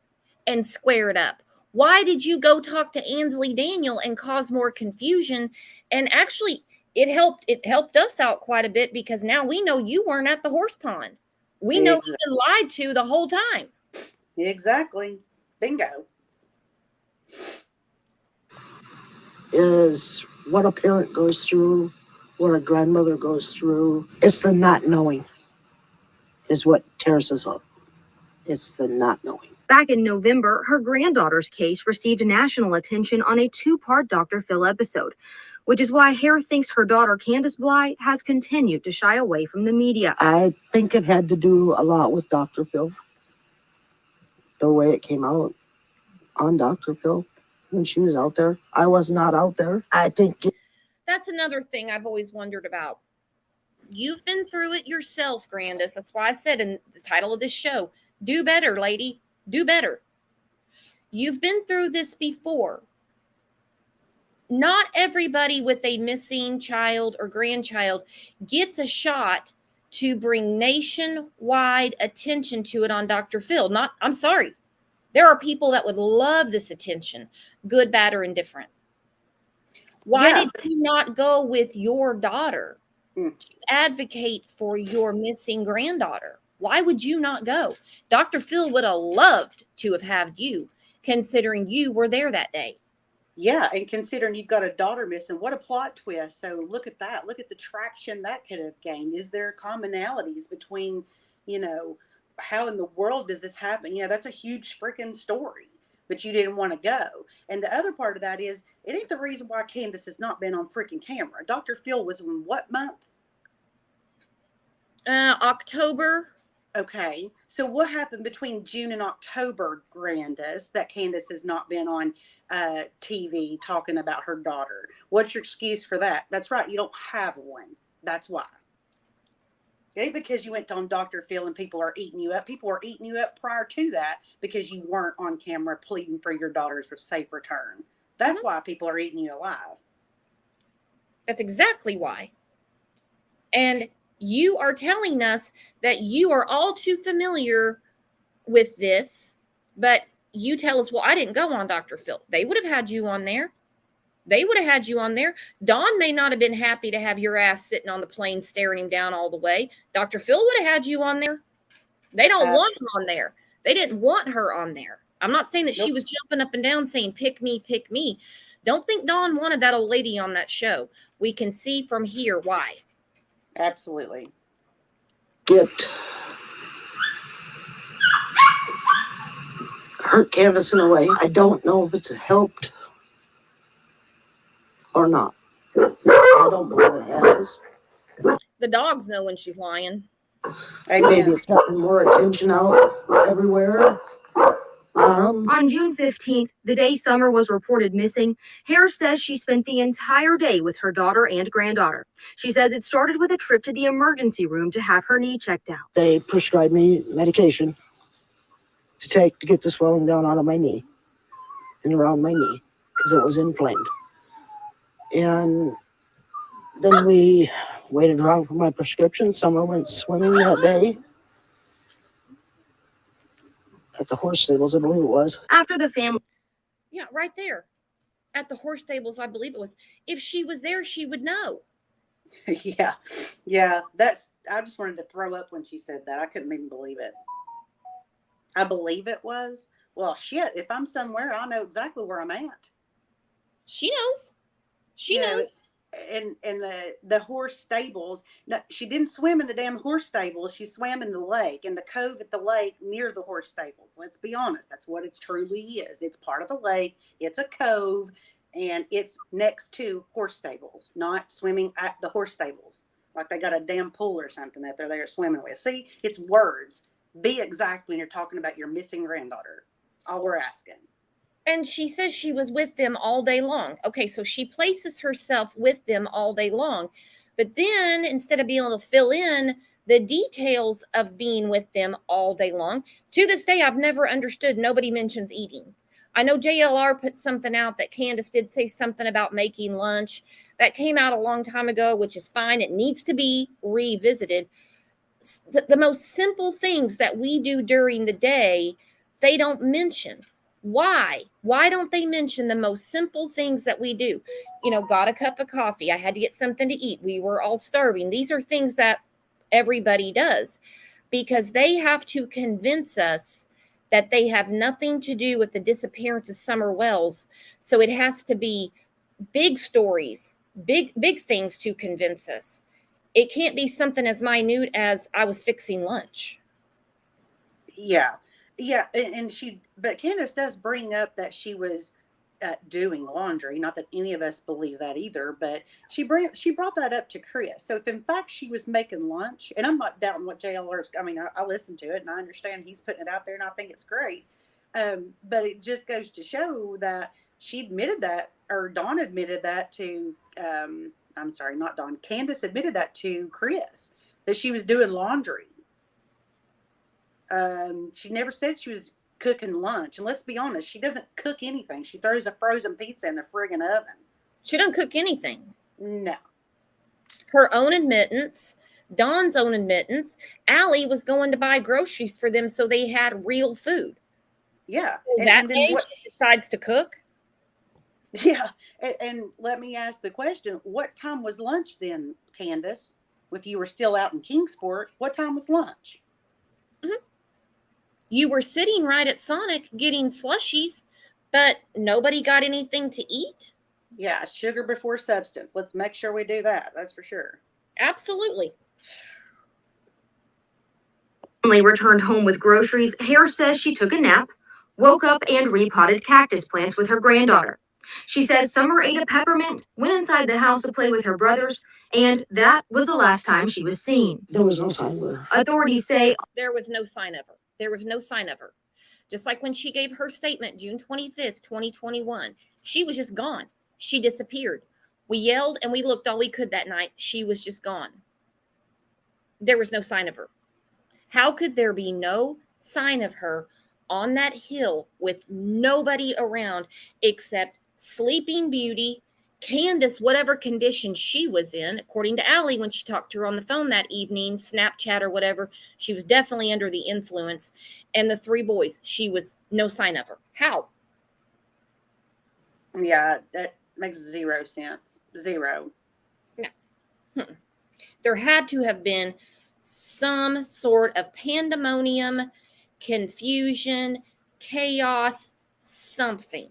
and square it up? Why did you go talk to Ansley Daniel and cause more confusion? And actually, it helped us out quite a bit because now we know you weren't at the horse pond. We know you've been lied to the whole time. Exactly. Bingo. Is what a parent goes through, what a grandmother goes through. It's the not knowing is what tears us up. It's the not knowing. Back in November, her granddaughter's case received national attention on a two-part Dr. Phil episode, which is why Hare thinks her daughter Candace Bly has continued to shy away from the media. I think it had to do a lot with Dr. Phil. The way it came out on Dr. Phil when she was out there. I was not out there. I think That's another thing I've always wondered about. You've been through it yourself, Grandus. That's why I said in the title of this show, do better, lady. Do better. You've been through this before. Not everybody with a missing child or grandchild gets a shot to bring nationwide attention to it on Dr. Phil. I'm sorry. There are people that would love this attention, good, bad, or indifferent. Why did you not go with your daughter to advocate for your missing granddaughter? Why would you not go? Dr. Phil would have loved to have had you, considering you were there that day. Yeah, and considering you've got a daughter missing, what a plot twist. So look at that. Look at the traction that could have gained. Is there commonalities between, how in the world does this happen? That's a huge freaking story, but you didn't want to go. And the other part of that is, it ain't the reason why Candace has not been on freaking camera. Dr. Phil was in what month? October. Okay, so what happened between June and October, Grandus, that Candace has not been on TV talking about her daughter? What's your excuse for that? That's right, you don't have one. That's why. It ain't because you went on Dr. Phil and people are eating you up. People were eating you up prior to that because you weren't on camera pleading for your daughter's safe return. That's why people are eating you alive. That's exactly why. And you are telling us that you are all too familiar with this, but you tell us, well, I didn't go on Dr. Phil. They would have had you on there. They would have had you on there. Dawn may not have been happy to have your ass sitting on the plane staring him down all the way. Dr. Phil would have had you on there. They don't want her on there. They didn't want her on there. I'm not saying that she was jumping up and down saying, pick me, pick me. Don't think Dawn wanted that old lady on that show. We can see from here why. Absolutely. Hurt Candace in a way. I don't know if it's helped or not. I don't believe it has. The dogs know when she's lying. Maybe Amen. it's gotten more attention out everywhere. On June 15th, the day Summer was reported missing, Harris says she spent the entire day with her daughter and granddaughter. She says it started with a trip to the emergency room to have her knee checked out. They prescribed me medication to take to get the swelling down out of my knee and around my knee because it was inflamed. And then we waited around for my prescription. Summer went swimming that day at the horse stables, I believe it was. After the family Yeah, right there at the horse stables, I believe it was. If she was there, she would know. Yeah. I just wanted to throw up when she said that. I couldn't even believe it. I believe it was. Well, shit, if I'm somewhere, I know exactly where I'm at. She knows. She You know, knows. And the horse stables. No, she didn't swim in the damn horse stables. She swam in the lake, in the cove at the lake near the horse stables. Let's be honest. That's what it truly is. It's part of the lake. It's a cove, and it's next to horse stables, not swimming at the horse stables. Like they got a damn pool or something that they're there swimming with. See, it's words. Be exact when you're talking about your missing granddaughter. That's all we're asking. And she says she was with them all day long. Okay, so she places herself with them all day long. But then instead of being able to fill in the details of being with them all day long, to this day, I've never understood. Nobody mentions eating. I know JLR put something out that Candace did say something about making lunch. That came out a long time ago, which is fine. It needs to be revisited. The most simple things that we do during the day, they don't mention. Why? Why don't they mention the most simple things that we do? You know, got a cup of coffee. I had to get something to eat. We were all starving. These are things that everybody does because they have to convince us that they have nothing to do with the disappearance of Summer Wells. So it has to be big stories, big things to convince us. It can't be something as minute as I was fixing lunch. Yeah. But Candace does bring up that she was doing laundry. Not that any of us believe that either, but she brought that up to Chris. So if in fact she was making lunch, and I'm not doubting what JLR's, I mean, I listened to it and I understand he's putting it out there and I think it's great. But it just goes to show that she admitted that, or Dawn admitted that to, I'm sorry, not Dawn, Candace admitted that to Chris, that she was doing laundry. She never said she was cooking lunch. And let's be honest, she doesn't cook anything. She throws a frozen pizza in the friggin' oven. She doesn't cook anything. No. Her own admittance, Dawn's own admittance, Allie was going to buy groceries for them so they had real food. Yeah. So that day she decides to cook? Yeah. And let me ask the question, what time was lunch then, Candace? If you were still out in Kingsport, what time was lunch? Mm-hmm. You were sitting right at Sonic getting slushies, but nobody got anything to eat? Yeah, sugar before substance. Let's make sure we do that. That's for sure. Absolutely. family returned home with groceries, Harris says she took a nap, woke up, and repotted cactus plants with her granddaughter. She says Summer ate a peppermint, went inside the house to play with her brothers, and that was the last time she was seen. There was no sign of her. Authorities say there was no sign of her. There was no sign of her. Just like when she gave her statement June 25th, 2021, she was just gone. She disappeared. We yelled and we looked all we could that night. She was just gone. There was no sign of her. How could there be no sign of her on that hill with nobody around except Sleeping Beauty, Candace, whatever condition she was in, according to Allie when she talked to her on the phone that evening, Snapchat or whatever, she was definitely under the influence, and the three boys, she was no sign of her. How? Yeah, that makes zero sense. Zero. No. There had to have been some sort of pandemonium, confusion, chaos, something.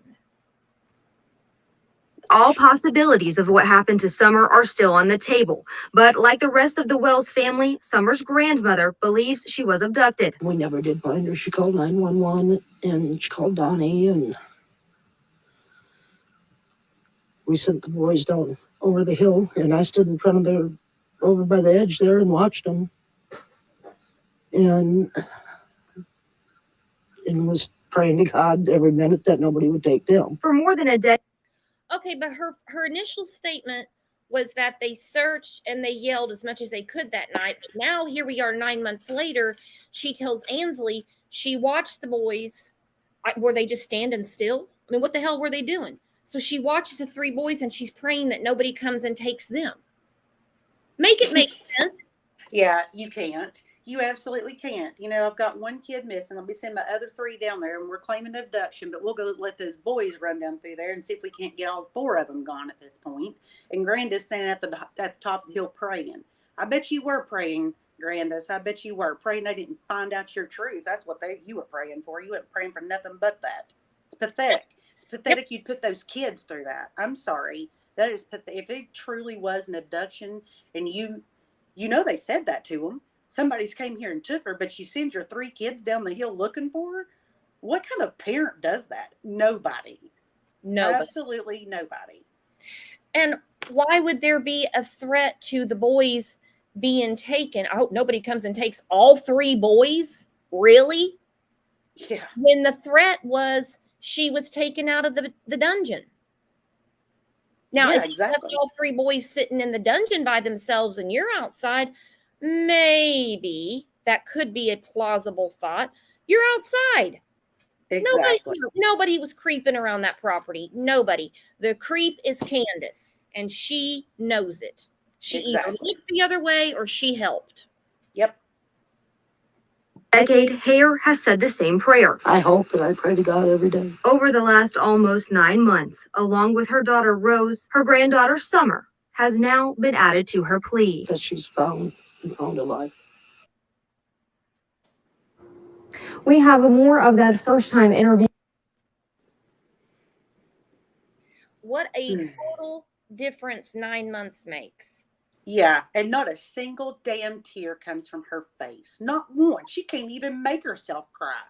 all possibilities of what happened to Summer are still on the table. But like the rest of the Wells family, Summer's grandmother believes she was abducted. We never did find her. She called 911 and she called Donnie and we sent the boys down over the hill, and I stood in front of over by the edge there and watched them, and was praying to God every minute that nobody would take them. For more than a decade. Okay, but her initial statement was that they searched and they yelled as much as they could that night. But now here we are 9 months later. She tells Ansley she watched the boys. Were they just standing still? I mean, what the hell were they doing? So she watches the 3 boys and she's praying that nobody comes and takes them. Make it make sense. Yeah, you can't. You absolutely can't. You know, I've got 1 kid missing. I'll be sending my other 3 down there, and we're claiming abduction, but we'll go let those boys run down through there and see if we can't get all 4 of them gone at this point. And Grandus standing at the top of the hill praying. I bet you were praying, Grandus. I bet you were praying they didn't find out your truth. That's what you were praying for. You weren't praying for nothing but that. It's pathetic. It's pathetic you'd put those kids through that. I'm sorry. That is pathetic. If it truly was an abduction, and you know they said that to them. Somebody's came here and took her, but you send your 3 kids down the hill looking for her. What kind of parent does that? Nobody. Absolutely nobody. And why would there be a threat to the boys being taken? I hope nobody comes and takes all 3 boys. Really? Yeah. When the threat was she was taken out of the dungeon. Now, if you left all 3 boys sitting in the dungeon by themselves and you're outside, maybe that could be a plausible thought. You're outside. Exactly. Nobody was creeping around that property. Nobody. The creep is Candace, and she knows it. She either looked the other way or she helped. Yep. Decade, Hare has said the same prayer. I hope and I pray to God every day. Over the last almost 9 months, along with her daughter Rose, her granddaughter Summer has now been added to her plea. That she's found alive. We have more of that first-time interview. What a total difference 9 months makes. Yeah, and not a single damn tear comes from her face. Not one. She can't even make herself cry.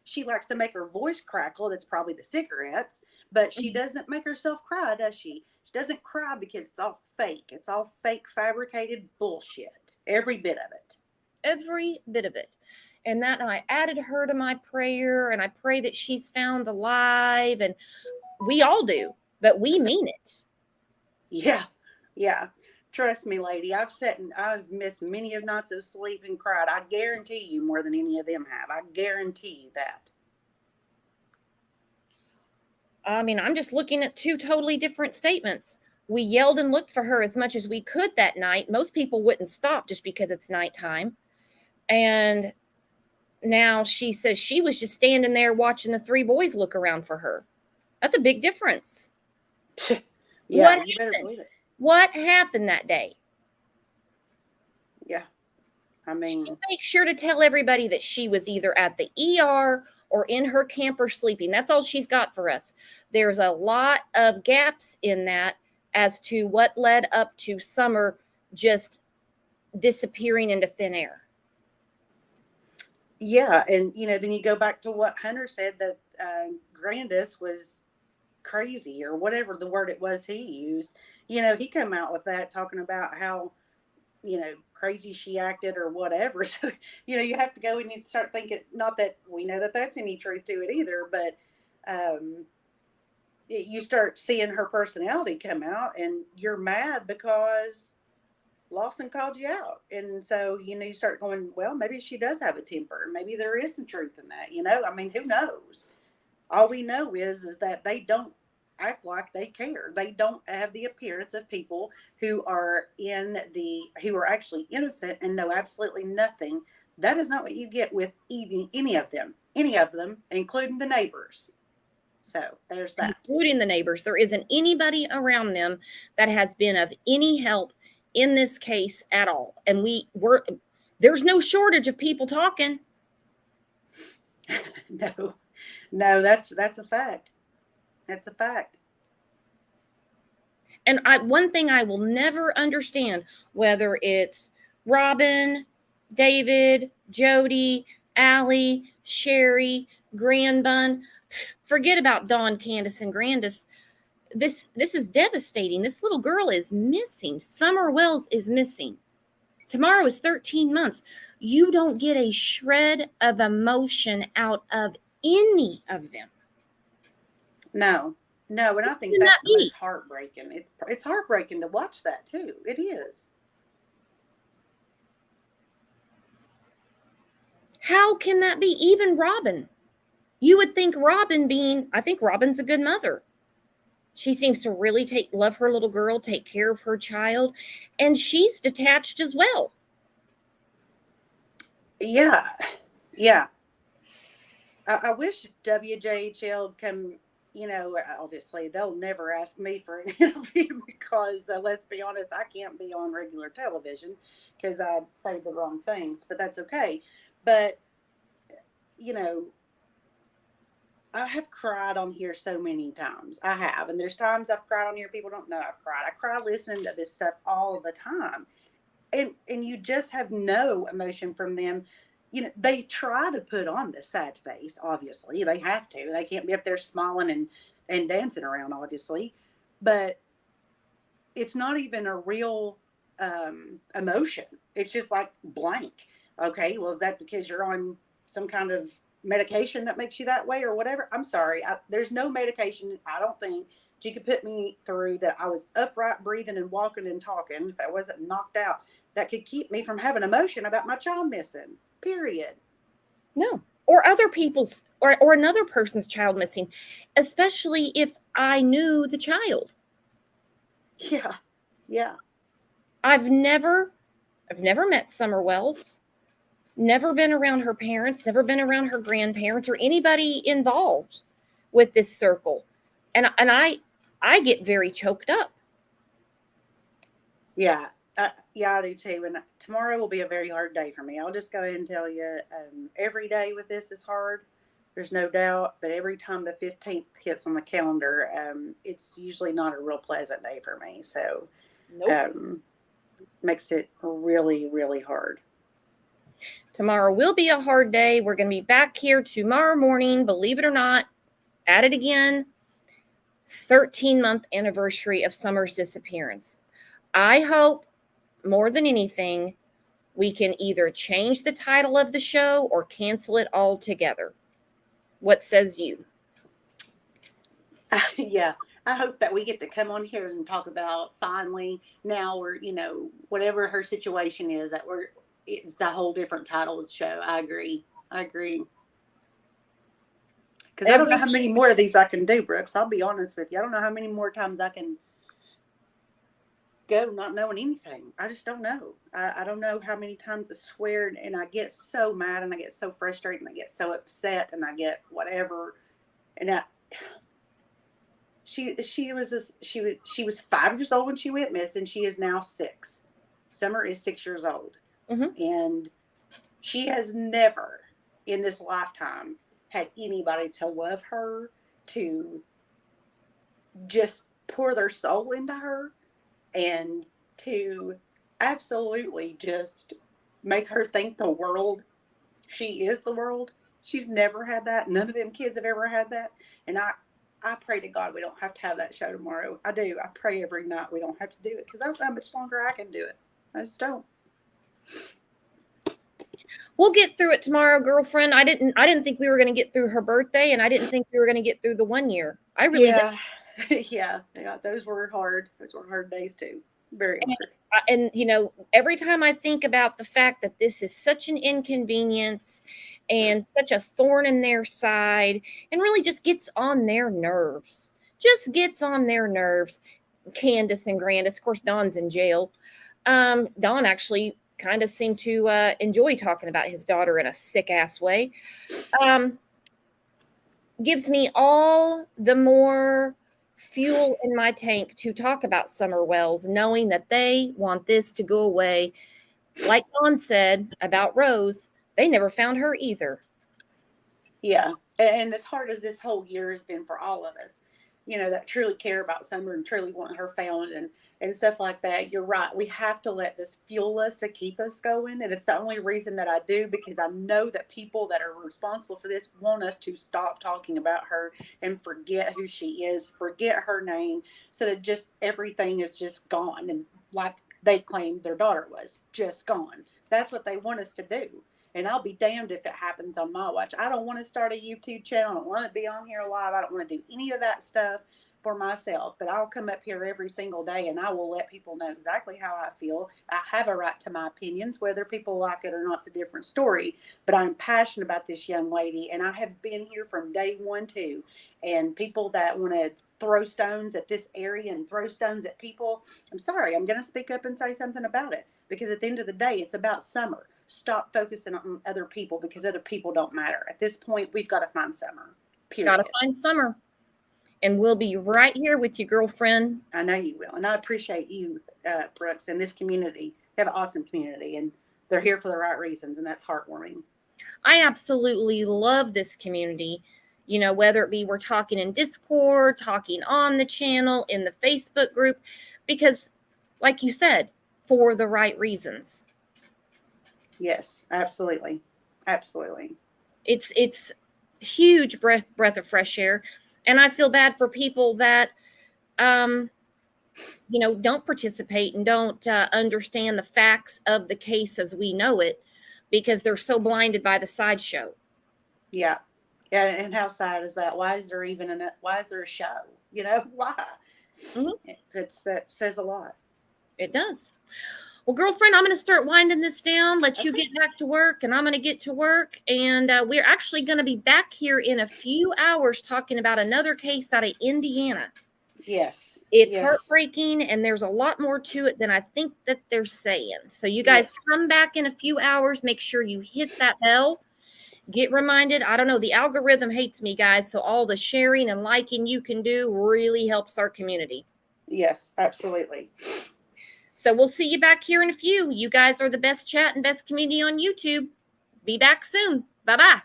She likes to make her voice crackle. That's probably the cigarettes. But she doesn't make herself cry, does she? She doesn't cry because it's all fake. It's all fake, fabricated bullshit. Every bit of it. Every bit of it. And that I added her to my prayer, and I pray that she's found alive. And we all do, but we mean it. Yeah, yeah. Trust me, lady, I've missed many of nights of sleep and cried. I guarantee you more than any of them have. I guarantee you that. I mean, I'm just looking at 2 totally different statements. We yelled and looked for her as much as we could that night. Most people wouldn't stop just because it's nighttime. And now she says she was just standing there watching the 3 boys look around for her. That's a big difference. Yeah, you better believe it. What happened that day? Yeah. I mean, she makes sure to tell everybody that she was either at the ER or in her camper sleeping. That's all she's got for us. There's a lot of gaps in that as to what led up to Summer just disappearing into thin air. Yeah, and then you go back to what Hunter said, that Grandus was crazy, or whatever the word it was he used. He come out with that, talking about how crazy she acted or whatever. So you have to go and you start thinking, not that we know that that's any truth to it either, but you start seeing her personality come out, and you're mad because Lawson called you out. And so you start going, well, maybe she does have a temper, maybe there is some truth in that. I mean, who knows? All we know is that they don't act like they care. They don't have the appearance of people who are actually innocent and know absolutely nothing. That is not what you get with any of them, including the neighbors. So there's that. Including the neighbors. There isn't anybody around them that has been of any help in this case at all. And there's no shortage of people talking. No, that's a fact. That's a fact. And one thing I will never understand, whether it's Robin, David, Jody, Allie, Sherry, Grandbun, forget about Dawn, Candace, and Grandus. this is devastating. This little girl is missing. Summer Wells is missing. Tomorrow is 13 months. You don't get a shred of emotion out of any of them. No, and I think Can that that's the be? most heartbreaking. It's heartbreaking to watch that too. It is. How can that be? Even Robin. You would think I think Robin's a good mother. She seems to really love her little girl, take care of her child, and she's detached as well. Yeah. I wish WJHL come. Obviously they'll never ask me for an interview because let's be honest, I can't be on regular television because I say the wrong things, but that's okay. But I have cried on here so many times. I have, and there's times I've cried on here. People don't know I've cried. I cry listening to this stuff all the time, and you just have no emotion from them. They try to put on the sad face. Obviously, they have to. They can't be up there smiling and dancing around. Obviously, but it's not even a real emotion. It's just like blank. Okay, well, is that because you're on some kind of medication that makes you that way or whatever? I'm sorry. There's no medication, I don't think, you could put me through that I was upright, breathing and walking and talking, if I wasn't knocked out, that could keep me from having emotion about my child missing, period. No. Or other people's, or another person's child missing, especially if I knew the child. Yeah. I've never met Summer Wells, never been around her parents, never been around her grandparents or anybody involved with this circle. And I get very choked up. Yeah, I do too. And tomorrow will be a very hard day for me. I'll just go ahead and tell you, every day with this is hard. There's no doubt. But every time the 15th hits on the calendar, it's usually not a real pleasant day for me. So makes it really, really hard. Tomorrow will be a hard day. We're going to be back here tomorrow morning, believe it or not, at it again. 13-month anniversary of Summer's disappearance. I hope more than anything, we can either change the title of the show or cancel it altogether. What says you? Yeah, I hope that we get to come on here and talk about finally now, or whatever her situation is, that it's a whole different title of the show. I agree. Because I don't know how many more of these I can do, Brooks. I'll be honest with you. I don't know how many more times I can go not knowing anything. I just don't know. I don't know how many times I swear and I get so mad and I get so frustrated and I get so upset and I get whatever. And she was 5 years old when she went missing. She is now 6. Summer is 6 years old. Mm-hmm. And she has never in this lifetime had anybody to love her, to just pour their soul into her, and to absolutely just make her think the world, she is the world. She's never had that. None of them kids have ever had that. And I pray to God we don't have to have that show tomorrow. I do. I pray every night we don't have to do it, because I don't know how much longer I can do it. I just don't. We'll get through it tomorrow, girlfriend. I didn't think we were going to get through her birthday, and I didn't think we were going to get through the 1 year. I really did. Yeah. Those were hard. Those were hard days too. Very hard. And every time I think about the fact that this is such an inconvenience and such a thorn in their side, and really just gets on their nerves. Candace and Grandus. Of course, Don's in jail. Don actually kind of seemed to enjoy talking about his daughter in a sick ass way. Gives me all the more fuel in my tank to talk about Summer Wells, knowing that they want this to go away. Like Don said about Rose, they never found her either. Yeah. And as hard as this whole year has been for all of us, that truly care about Summer and truly want her found and stuff like that. You're right. We have to let this fuel us to keep us going. And it's the only reason that I do, because I know that people that are responsible for this want us to stop talking about her and forget who she is, forget her name, so that just everything is just gone. And like they claimed their daughter was just gone. That's what they want us to do. And I'll be damned if it happens on my watch. I don't want to start a YouTube channel. I don't want to be on here live. I don't want to do any of that stuff for myself. But I'll come up here every single day and I will let people know exactly how I feel. I have a right to my opinions. Whether people like it or not, it's a different story. But I'm passionate about this young lady. And I have been here from day one too. And people that want to throw stones at this area and throw stones at people, I'm sorry. I'm going to speak up and say something about it. Because at the end of the day, it's about Summer. Stop focusing on other people, because other people don't matter. At this point, we've got to find Summer. Period. Got to find Summer. And we'll be right here with you, girlfriend. I know you will. And I appreciate you, Brooks, and this community. They have an awesome community, and they're here for the right reasons, and that's heartwarming. I absolutely love this community. Whether it be we're talking in Discord, talking on the channel, in the Facebook group, because like you said, for the right reasons. Yes, absolutely. Absolutely. It's huge breath of fresh air. And I feel bad for people that, don't participate and don't understand the facts of the case as we know it, because they're so blinded by the sideshow. Yeah. Yeah. And how sad is that? Why is there why is there a show? Why? Mm-hmm. That says a lot. It does. Well, girlfriend, I'm going to start winding this down, let you get back to work, and I'm going to get to work. And we're actually going to be back here in a few hours talking about another case out of Indiana. Yes. It's heartbreaking, and there's a lot more to it than I think that they're saying. So you guys come back in a few hours. Make sure you hit that bell. Get reminded. I don't know. The algorithm hates me, guys. So all the sharing and liking you can do really helps our community. Yes, absolutely. So we'll see you back here in a few. You guys are the best chat and best community on YouTube. Be back soon. Bye-bye.